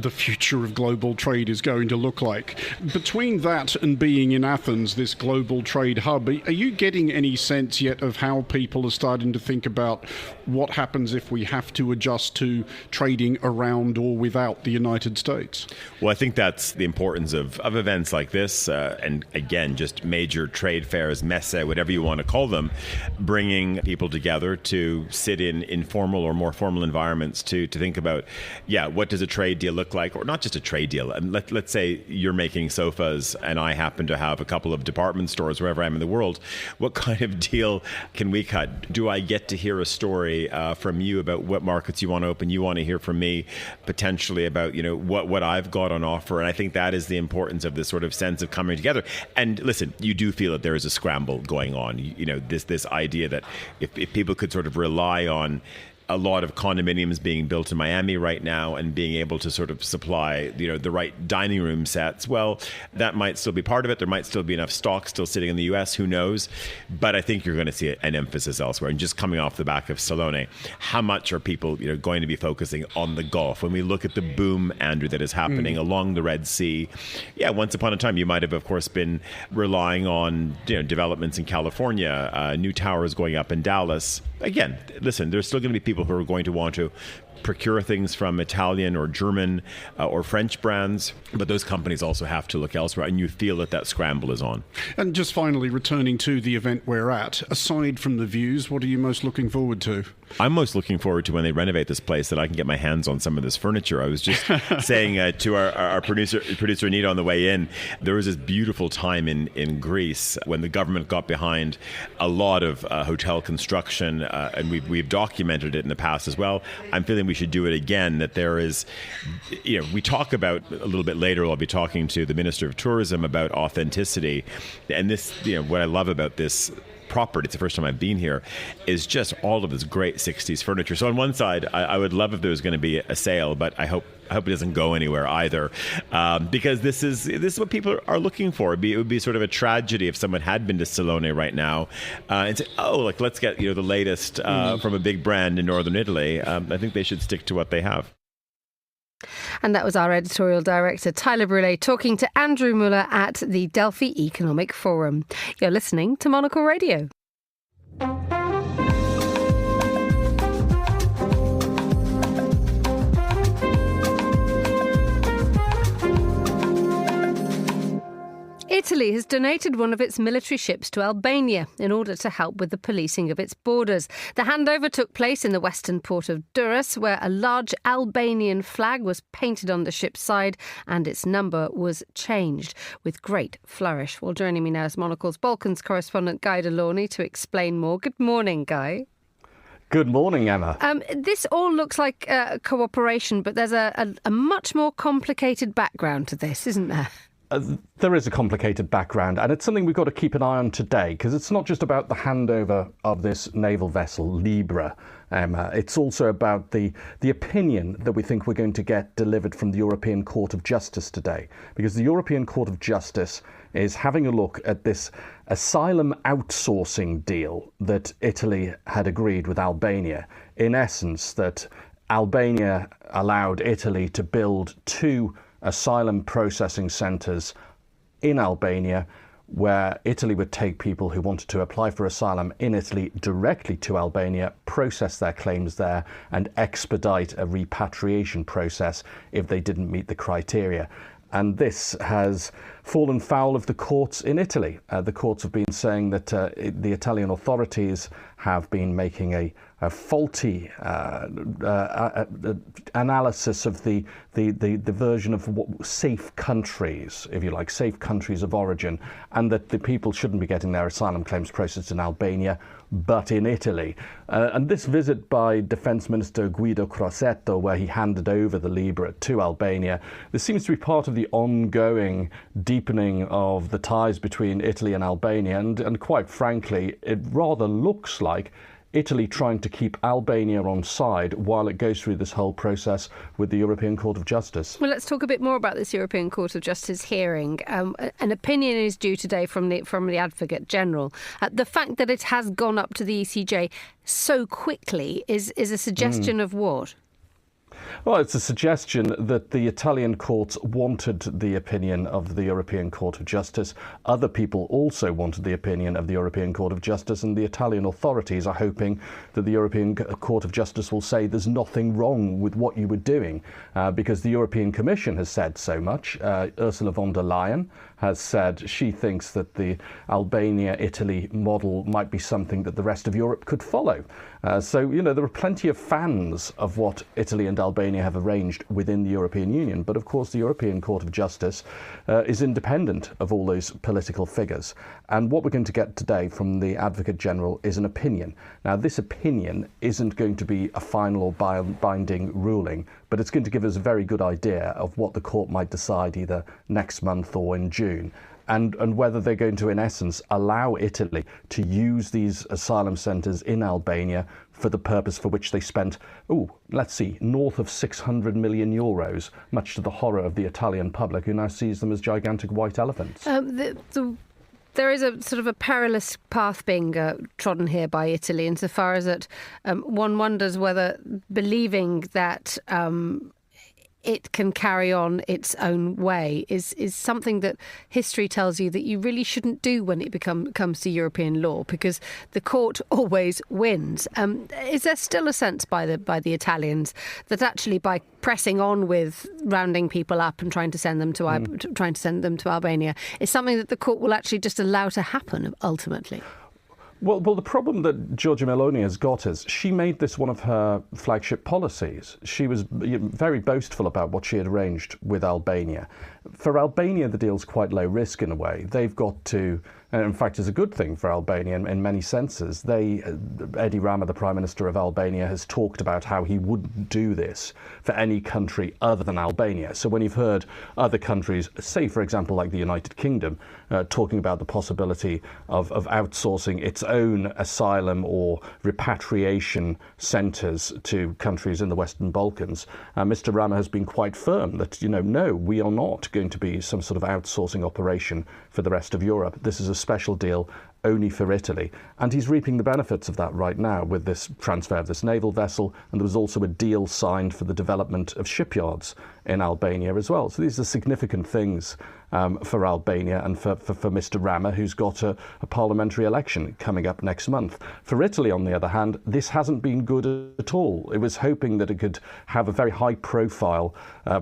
future of global trade is going to look like. Between that and being in Athens, this global trade hub, are you getting any sense yet of how people are starting to think about what happens if we have to adjust to trading around or without the United States? Well, I think that's the importance of events like this, and again, just major trade fairs, messe, whatever you want to call them, bringing people together to sit in informal or more formal environments to think about, what does a trade deal look look like, or not just a trade deal. And let's say you're making sofas and I happen to have a couple of department stores wherever I am in the world. What kind of deal can we cut? Do I get to hear a story from you about what markets you want to open? You want to hear from me potentially about, what I've got on offer. And I think that is the importance of this sort of sense of coming together. And listen, you do feel that there is a scramble going on. This idea that if people could sort of rely on a lot of condominiums being built in Miami right now and being able to sort of supply, the right dining room sets, well, that might still be part of it. There might still be enough stock still sitting in the US, who knows? But I think you're going to see an emphasis elsewhere. And just coming off the back of Salone, how much are people, going to be focusing on the Gulf? When we look at the boom, Andrew, that is happening along the Red Sea, once upon a time, you might have, of course, been relying on, developments in California, new towers going up in Dallas. Again, listen, there's still going to be people who are going to want to procure things from Italian or German or French brands, but those companies also have to look elsewhere, and you feel that scramble is on. And just finally, returning to the event we're at, aside from the views, what are you most looking forward to? I'm most looking forward to when they renovate this place that I can get my hands on some of this furniture. I was just saying to our producer Anita on the way in, there was this beautiful time in Greece when the government got behind a lot of hotel construction, and we've documented it in the past as well. I'm feeling we should do it again, that there is, we talk about a little bit later, I'll be talking to the Minister of Tourism about authenticity. And this, what I love about this property, it's the first time I've been here, is just all of this great 60s furniture. So on one side, I would love if there was going to be a sale, but I hope it doesn't go anywhere either, because this is what people are looking for. It would be sort of a tragedy if someone had been to Salone right now and said, let's get the latest from a big brand in northern Italy. I think they should stick to what they have. And that was our editorial director, Tyler Brûlé, talking to Andrew Muller at the Delphi Economic Forum. You're listening to Monocle Radio. Italy has donated one of its military ships to Albania in order to help with the policing of its borders. The handover took place in the western port of Durrës, where a large Albanian flag was painted on the ship's side and its number was changed with great flourish. Well, joining me now is Monocle's Balkans correspondent Guy Delorney to explain more. Good morning, Guy. Good morning, Emma. This all looks like cooperation, but there's a much more complicated background to this, isn't there? There is a complicated background, and it's something we've got to keep an eye on today, because it's not just about the handover of this naval vessel, Libra. It's also about the opinion that we think we're going to get delivered from the European Court of Justice today, because the European Court of Justice is having a look at this asylum outsourcing deal that Italy had agreed with Albania. In essence, that Albania allowed Italy to build 2 asylum processing centres in Albania, where Italy would take people who wanted to apply for asylum in Italy directly to Albania, process their claims there, and expedite a repatriation process if they didn't meet the criteria. And this has fallen foul of the courts in Italy. The courts have been saying that the Italian authorities have been making a faulty analysis of the version of safe countries, if you like, safe countries of origin, and that the people shouldn't be getting their asylum claims processed in Albania, but in Italy. And this visit by Defence Minister Guido Crosetto, where he handed over the Libra to Albania, this seems to be part of the ongoing deepening of the ties between Italy and Albania, and quite frankly, it rather looks like Italy trying to keep Albania on side while it goes through this whole process with the European Court of Justice. Well, let's talk a bit more about this European Court of Justice hearing. An opinion is due today from the Advocate General. The fact that it has gone up to the ECJ so quickly is a suggestion of what? Well, it's a suggestion that the Italian courts wanted the opinion of the European Court of Justice. Other people also wanted the opinion of the European Court of Justice, and the Italian authorities are hoping that the European Court of Justice will say there's nothing wrong with what you were doing, because the European Commission has said so much. Ursula von der Leyen has said she thinks that the Albania-Italy model might be something that the rest of Europe could follow. So, there are plenty of fans of what Italy and Albania have arranged within the European Union. But of course, the European Court of Justice is independent of all those political figures. And what we're going to get today from the Advocate General is an opinion. Now, this opinion isn't going to be a final or binding ruling, but it's going to give us a very good idea of what the court might decide either next month or in June. And whether they're going to, in essence, allow Italy to use these asylum centres in Albania for the purpose for which they spent, north of 600 million euros, much to the horror of the Italian public, who now sees them as gigantic white elephants. There is a sort of a perilous path being trodden here by Italy, insofar as that one wonders whether believing that it can carry on its own way is something that history tells you that you really shouldn't do when it comes to European law, because the court always wins. Is there still a sense by the Italians that actually by pressing on with rounding people up and trying to send them to Albania is something that the court will actually just allow to happen ultimately? Well, the problem that Giorgia Meloni has got is she made this one of her flagship policies. She was very boastful about what she had arranged with Albania. For Albania, the deal's quite low risk in a way. They've got to, and in fact, it's a good thing for Albania in many senses. Edi Rama, the Prime Minister of Albania, has talked about how he wouldn't do this for any country other than Albania. So when you've heard other countries, say, for example, like the United Kingdom, talking about the possibility of outsourcing its own asylum or repatriation centres to countries in the Western Balkans, Mr. Rama has been quite firm that, no, we are not going to be some sort of outsourcing operation for the rest of Europe. This is a special deal only for Italy. And he's reaping the benefits of that right now with this transfer of this naval vessel. And there was also a deal signed for the development of shipyards in Albania as well. So these are significant things for Albania and for Mr. Rama, who's got a parliamentary election coming up next month. For Italy, on the other hand, this hasn't been good at all. It was hoping that it could have a very high-profile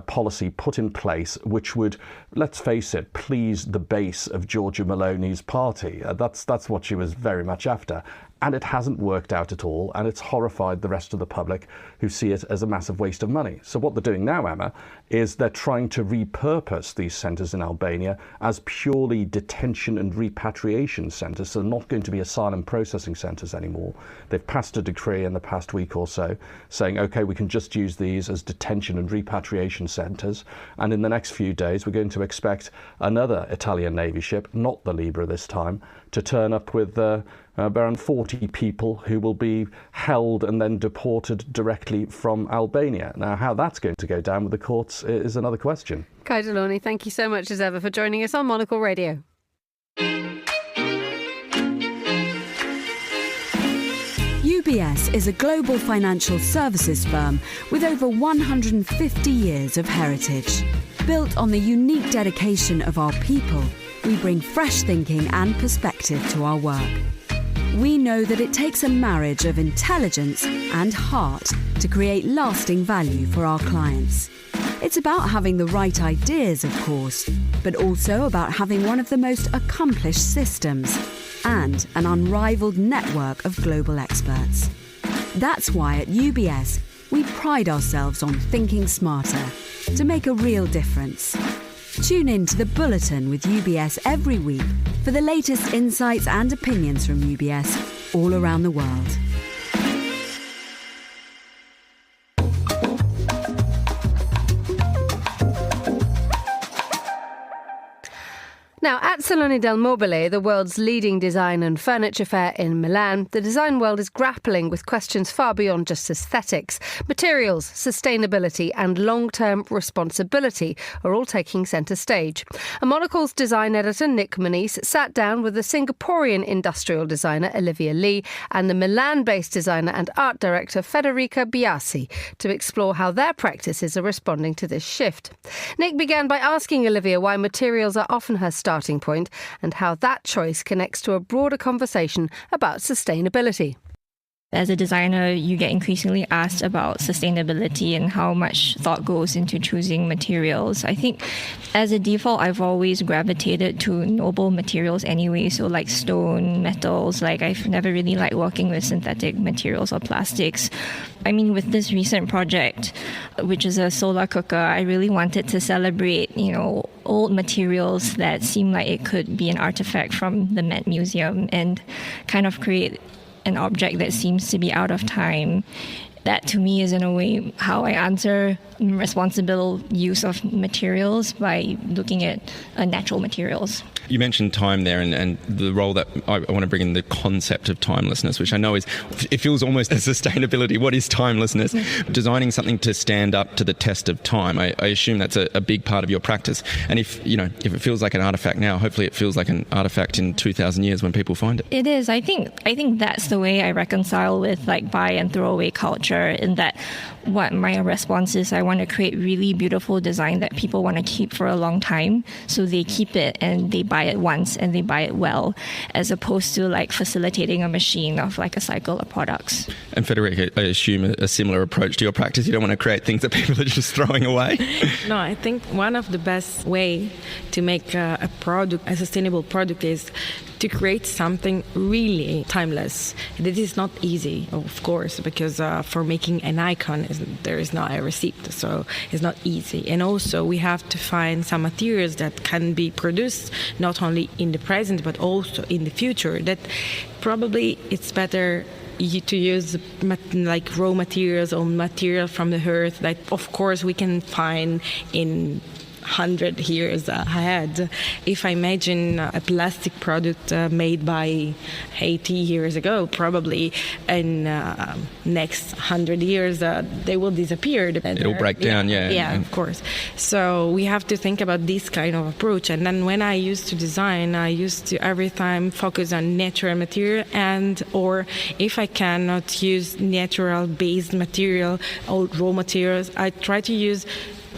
policy put in place which would, let's face it, please the base of Giorgia Meloni's party. That's what she was very much after. And it hasn't worked out at all, and it's horrified the rest of the public who see it as a massive waste of money. So what they're doing now, Emma, is they're trying to repurpose these centres in Albania as purely detention and repatriation centres. So they're not going to be asylum processing centres anymore. They've passed a decree in the past week or so saying, OK, we can just use these as detention and repatriation centres. And in the next few days, we're going to expect another Italian Navy ship, not the Libra this time, to turn up with around 40 people who will be held and then deported directly from Albania. Now, how that's going to go down with the courts is another question. Kai Delorney, thank you so much as ever for joining us on Monocle Radio. UBS is a global financial services firm with over 150 years of heritage. Built on the unique dedication of our people, we bring fresh thinking and perspective to our work. We know that it takes a marriage of intelligence and heart to create lasting value for our clients. It's about having the right ideas, of course, but also about having one of the most accomplished systems and an unrivaled network of global experts. That's why at UBS, we pride ourselves on thinking smarter to make a real difference. Tune in to The Bulletin with UBS every week for the latest insights and opinions from UBS all around the world. Now, at Salone del Mobile, the world's leading design and furniture fair in Milan, the design world is grappling with questions far beyond just aesthetics. Materials, sustainability and long-term responsibility are all taking centre stage. A Monocle's design editor, Nick Moniz, sat down with the Singaporean industrial designer, Olivia Lee, and the Milan-based designer and art director, Federica Biasi, to explore how their practices are responding to this shift. Nick began by asking Olivia why materials are often her starting point and how that choice connects to a broader conversation about sustainability. As a designer, you get increasingly asked about sustainability and how much thought goes into choosing materials. I think as a default, I've always gravitated to noble materials anyway, so like stone, metals. Like I've never really liked working with synthetic materials or plastics. I mean, with this recent project, which is a solar cooker, I really wanted to celebrate, old materials that seem like it could be an artifact from the Met Museum and kind of create an object that seems to be out of time. That to me is in a way how I answer responsible use of materials by looking at natural materials. You mentioned time there and the role that I want to bring in the concept of timelessness, which I know it feels almost as sustainability. What is timelessness? Designing something to stand up to the test of time. I assume that's a big part of your practice. And if it feels like an artifact now, hopefully it feels like an artifact in 2,000 years when people find it. It is. I think that's the way I reconcile with like buy and throw away culture, in that what my response is, I want to create really beautiful design that people want to keep for a long time, so they keep it and they buy it once and they buy it well, as opposed to like facilitating a machine of like a cycle of products. And Friedrich, I assume a similar approach to your practice. You don't want to create things that people are just throwing away. No, I think one of the best way to make a sustainable product, is to create something really timeless. This is not easy, of course, because for making an icon, there is not a receipt, so it's not easy. And also we have to find some materials that can be produced not only in the present but also in the future. That probably it's better to use like raw materials or material from the earth that of course we can find in 100 years ahead. If I imagine a plastic product made by 80 years ago, probably in next 100 years they will disappear. It'll break down, yeah, of course. So we have to think about this kind of approach. And then when I used to design, I used to every time focus on natural material, or if I cannot use natural based material or raw materials, I try to use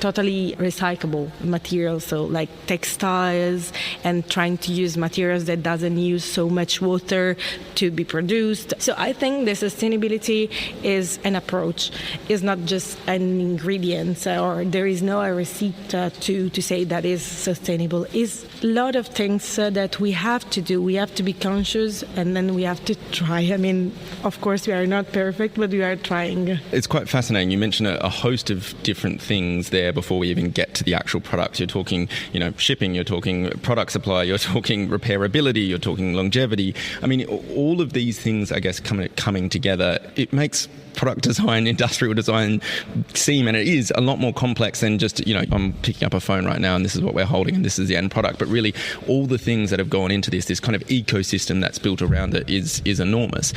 totally recyclable materials, so like textiles, and trying to use materials that doesn't use so much water to be produced. So I think the sustainability is an approach, is not just an ingredient, or there is no a receipt to say that is sustainable. It's a lot of things that we have to do. We have to be conscious, and then we have to try. I mean, of course we are not perfect, but we are trying. It's quite fascinating. You mentioned a host of different things there before we even get to the actual products. You're talking, shipping, you're talking product supply, you're talking repairability, you're talking longevity. I mean, all of these things, I guess, coming together, it makes product design, industrial design seem, and it is, a lot more complex than just, I'm picking up a phone right now and this is what we're holding and this is the end product. But really, all the things that have gone into this kind of ecosystem that's built around it is enormous.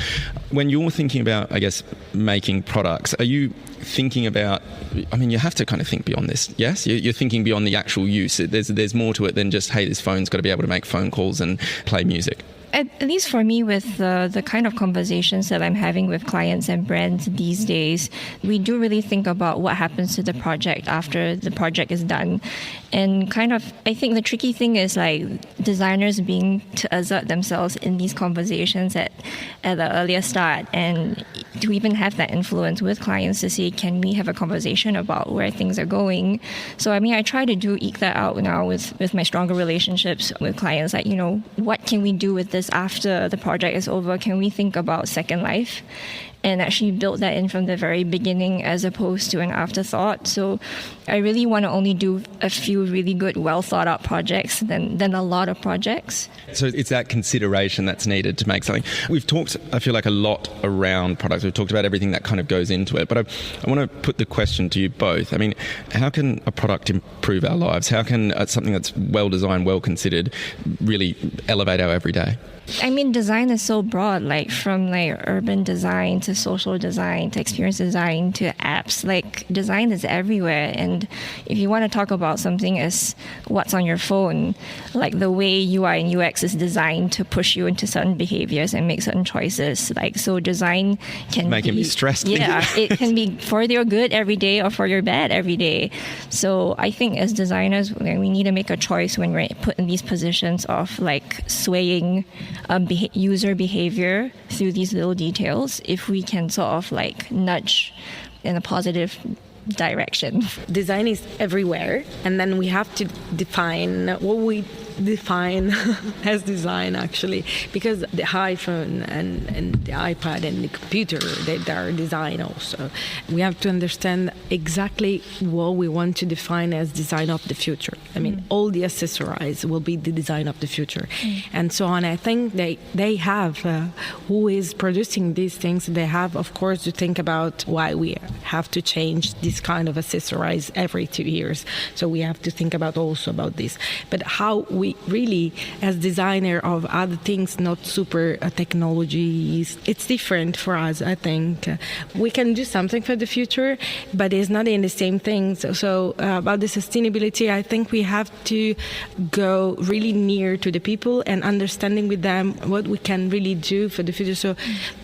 When you're thinking about, I guess, making products, are you thinking about, you have to kind of think beyond this, yes? You're thinking beyond the actual use. There's more to it than just, hey, this phone's got to be able to make phone calls and play music. At least for me, with the kind of conversations that I'm having with clients and brands these days, we do really think about what happens to the project after the project is done. And kind of, I think the tricky thing is like designers being to assert themselves in these conversations at the earlier start, and to even have that influence with clients to say, can we have a conversation about where things are going? So, I try to eke that out now with my stronger relationships with clients. Like, what can we do with this after the project is over? Can we think about second life? And actually build that in from the very beginning as opposed to an afterthought. So I really want to only do a few really good, well thought out projects than a lot of projects. So it's that consideration that's needed to make something. We've talked, I feel like, a lot around products. We've talked about everything that kind of goes into it. But I want to put the question to you both. How can a product improve our lives? How can something that's well designed, well considered, really elevate our everyday? Design is so broad, like from like urban design to social design to experience design to apps. Like design is everywhere. And if you want to talk about something as what's on your phone, like the way UI and UX is designed to push you into certain behaviors and make certain choices. Like, so design can making me stressed. Yeah, it can be for your good every day or for your bad every day. So I think as designers, we need to make a choice when we're put in these positions of like swaying user behavior through these little details if we can sort of like nudge in a positive direction. Design is everywhere, and then we have to define what we define as design, actually, because the iPhone and the iPad and the computer, they are design also. We have to understand exactly what we want to define as design of the future. I mean, all the accessories will be the design of the future, and so on. I think they have, who is producing these things, they have, of course, to think about why we have to change this kind of accessories every 2 years. So we have to think about also about this. But how we really, as designer of other things, not super technologies, it's different for us, I think. We can do something for the future, but it's not in the same thing. So about the sustainability, I think we have to go really near to the people and understanding with them what we can really do for the future. So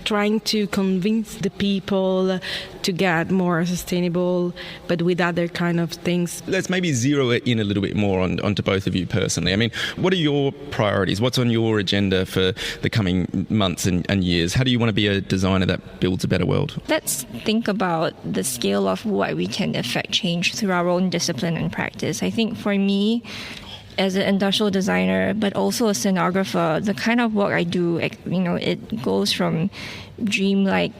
trying to convince the people to get more sustainable, but with other kind of things. Let's maybe zero it in a little bit more onto both of you personally. I mean, what are your priorities? What's on your agenda for the coming months and years? How do you want to be a designer that builds a better world? Let's think about the scale of what we can affect change through our own discipline and practice. I think for me, as an industrial designer, but also a scenographer, the kind of work I do, it goes from dreamlike,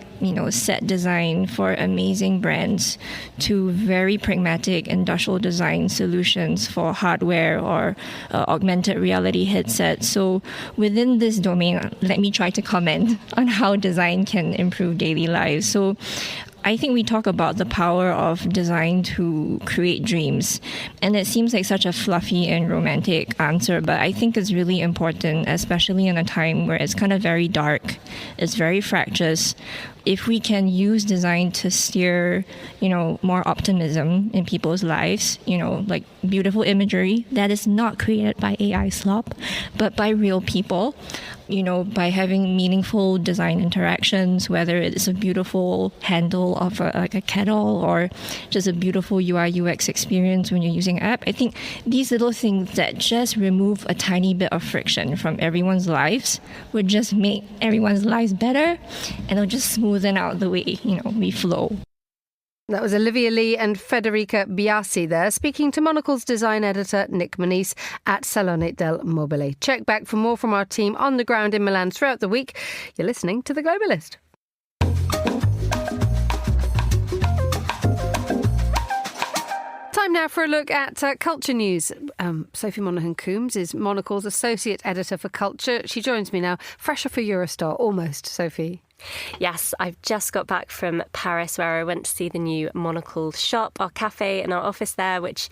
set design for amazing brands to very pragmatic industrial design solutions for hardware or augmented reality headsets. So within this domain, let me try to comment on how design can improve daily lives. So I think we talk about the power of design to create dreams, and it seems like such a fluffy and romantic answer, but I think it's really important, especially in a time where it's kind of very dark, it's very fractious. If we can use design to steer, more optimism in people's lives, like beautiful imagery that is not created by AI slop, but by real people, by having meaningful design interactions, whether it's a beautiful handle of a kettle or just a beautiful UI UX experience when you're using an app. I think these little things that just remove a tiny bit of friction from everyone's lives would just make everyone's lives better, and it'll just smoothen out the way, we flow. That was Olivia Lee and Federica Biasi there, speaking to Monocle's design editor Nick Moniz at Salone del Mobile. Check back for more from our team on the ground in Milan throughout the week. You're listening to The Globalist. Time now for a look at culture news. Sophie Monaghan-Coombs is Monocle's associate editor for culture. She joins me now, fresh off a Eurostar, almost, Sophie. Yes, I've just got back from Paris, where I went to see the new Monocle shop, our cafe and our office there, which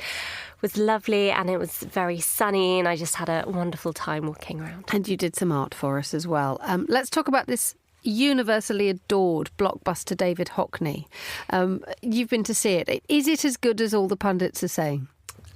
was lovely, and it was very sunny, and I just had a wonderful time walking around. And you did some art for us as well. Let's talk about this universally adored blockbuster David Hockney. You've been to see it. Is it as good as all the pundits are saying?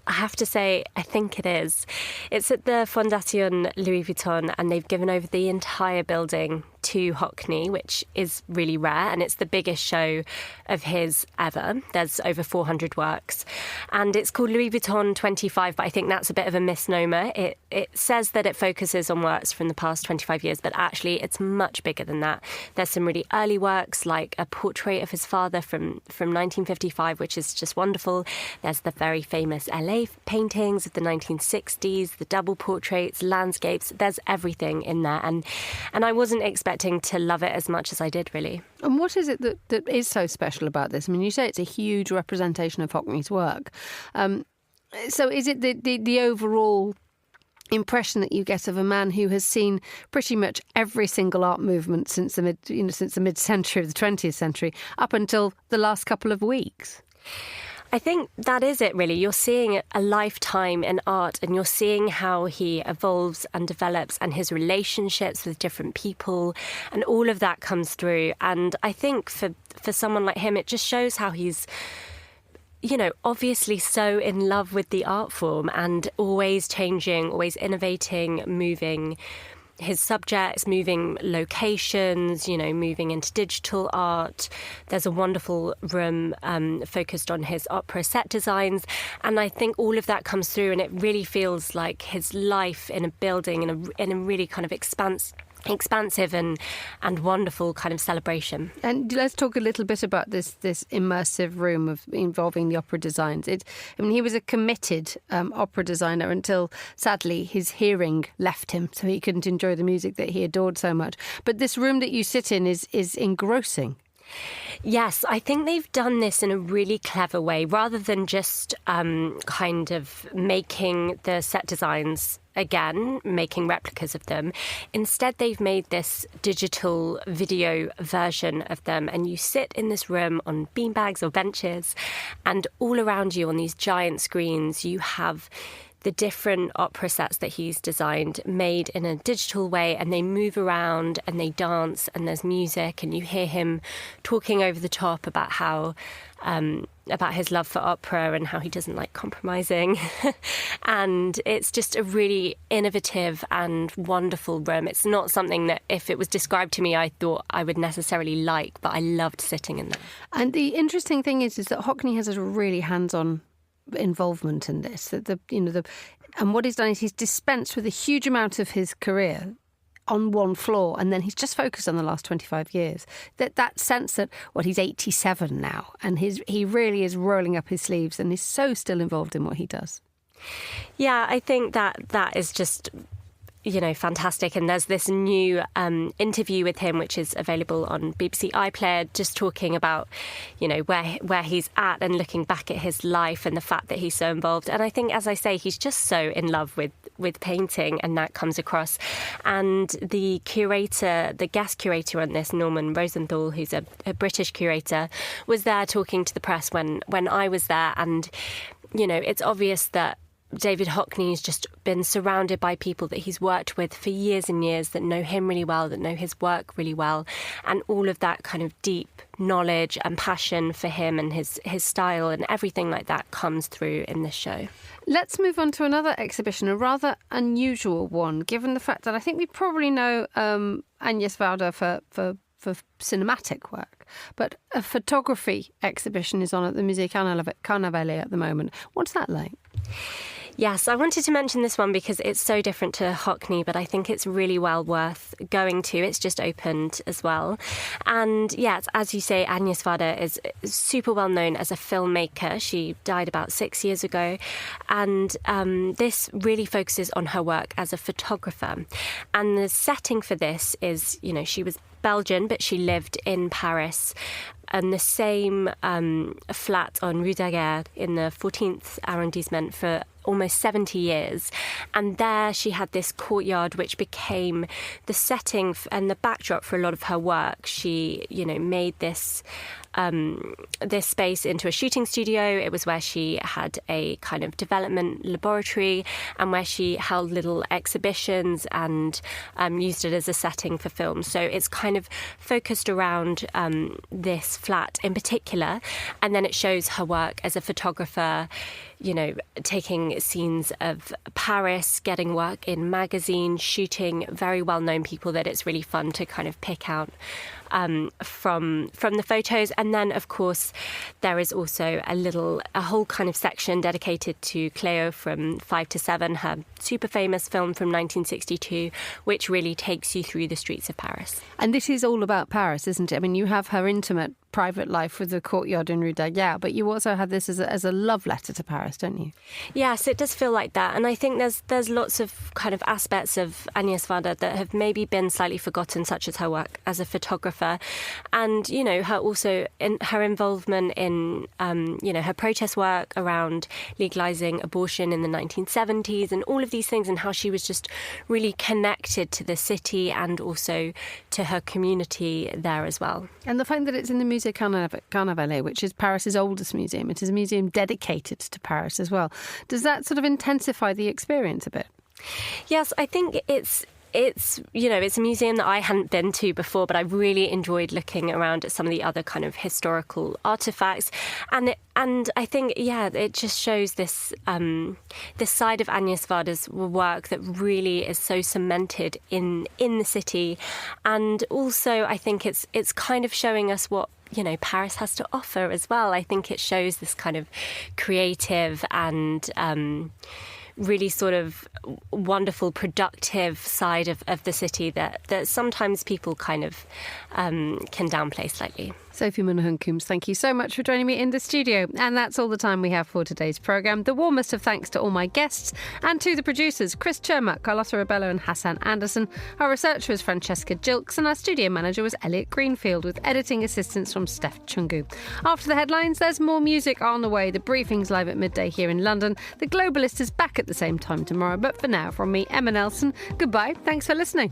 I have to say, I think it is. It's at the Fondation Louis Vuitton, and they've given over the entire building to Hockney, which is really rare, and it's the biggest show of his ever. There's over 400 works, and it's called Louis Vuitton 25, but I think that's a bit of a misnomer. It says that it focuses on works from the past 25 years, but actually it's much bigger than that. There's some really early works, like a portrait of his father from 1955, which is just wonderful. There's the very famous LA paintings of the 1960s, the double portraits, landscapes. There's everything in there, and I wasn't expecting to love it as much as I did, really. And what is it that is so special about this? I mean, you say it's a huge representation of Hockney's work. So is it the overall impression that you get of a man who has seen pretty much every single art movement since the mid-century of the 20th century up until the last couple of weeks? I think that is it, really. You're seeing a lifetime in art, and you're seeing how he evolves and develops, and his relationships with different people, and all of that comes through. And I think for someone like him, it just shows how he's, obviously so in love with the art form, and always changing, always innovating, moving his subjects, moving locations, moving into digital art. There's a wonderful room focused on his opera set designs. And I think all of that comes through, and it really feels like his life in a building, in a really kind of expansive and wonderful kind of celebration. And let's talk a little bit about this immersive room involving the opera designs. He was a committed opera designer until, sadly, his hearing left him, so he couldn't enjoy the music that he adored so much. But this room that you sit in is engrossing. Yes, I think they've done this in a really clever way, rather than just kind of making the set designs again, making replicas of them. Instead, they've made this digital video version of them, and you sit in this room on beanbags or benches, and all around you on these giant screens, you have the different opera sets that he's designed made in a digital way, and they move around and they dance and there's music, and you hear him talking over the top about how about his love for opera and how he doesn't like compromising. And it's just a really innovative and wonderful room. It's not something that, if it was described to me, I thought I would necessarily like, but I loved sitting in there. And the interesting thing is that Hockney has a really hands-on involvement in this. And what he's done is he's dispensed with a huge amount of his career on one floor, and then he's just focused on the last 25 years. That sense that, he's 87 now, and he really is rolling up his sleeves, and he's so still involved in what he does. Yeah, I think that is just fantastic. And there's this new interview with him, which is available on BBC iPlayer, just talking about, where he's at and looking back at his life and the fact that he's so involved. And I think, as I say, he's just so in love with painting, and that comes across. And the guest curator on this, Norman Rosenthal, who's a British curator, was there talking to the press when I was there. And, it's obvious that David Hockney's just been surrounded by people that he's worked with for years and years, that know him really well, that know his work really well, and all of that kind of deep knowledge and passion for him and his style and everything like that comes through in this show. Let's move on to another exhibition, a rather unusual one, given the fact that I think we probably know Agnes Varda for cinematic work, but a photography exhibition is on at the Musée Carnavalet at the moment. What's that like? Yes, I wanted to mention this one because it's so different to Hockney, but I think it's really well worth going to. It's just opened as well. And yes, as you say, Agnes Varda is super well known as a filmmaker. She died about 6 years ago. And this really focuses on her work as a photographer. And the setting for this is, she was Belgian, but she lived in Paris, and the same flat on Rue Daguerre in the 14th arrondissement for almost 70 years. And there she had this courtyard which became the setting and the backdrop for a lot of her work. She, made this space into a shooting studio. It was where she had a kind of development laboratory and where she held little exhibitions and used it as a setting for films. So it's kind of focused around this flat in particular. And then it shows her work as a photographer, taking scenes of Paris, getting work in magazines, shooting very well-known people that it's really fun to kind of pick out from the photos. And then, of course, there is also a whole kind of section dedicated to Cleo from 5 to 7, her super famous film from 1962, which really takes you through the streets of Paris. And this is all about Paris, isn't it? I mean, you have her intimate private life with the courtyard in Rue Daguerre, but you also have this as a love letter to Paris, don't you? Yes, it does feel like that. And I think there's lots of kind of aspects of Agnes Varda that have maybe been slightly forgotten, such as her work as a photographer. And, her involvement in, her protest work around legalising abortion in the 1970s and all of these things, and how she was just really connected to the city and also to her community there as well. And the fact that it's in the Musée Carnavalet, which is Paris's oldest museum, it is a museum dedicated to Paris as well. Does that sort of intensify the experience a bit? Yes, I think it's it's a museum that I hadn't been to before, but I really enjoyed looking around at some of the other kind of historical artifacts, and I think it just shows this side of Agnes Varda's work that really is so cemented in the city, and also I think it's kind of showing us what Paris has to offer as well. I think it shows this kind of creative and really sort of wonderful, productive side of the city that sometimes people kind of can downplay slightly. Sophie Monaghan-Coombs, thank you so much for joining me in the studio. And that's all the time we have for today's programme. The warmest of thanks to all my guests and to the producers, Chris Chermak, Carlotta Rebello and Hassan Anderson. Our researcher was Francesca Jilks and our studio manager was Elliot Greenfield, with editing assistance from Steph Chungu. After the headlines, there's more music on the way. The briefing's live at midday here in London. The Globalist is back at the same time tomorrow. But for now, from me, Emma Nelson, goodbye. Thanks for listening.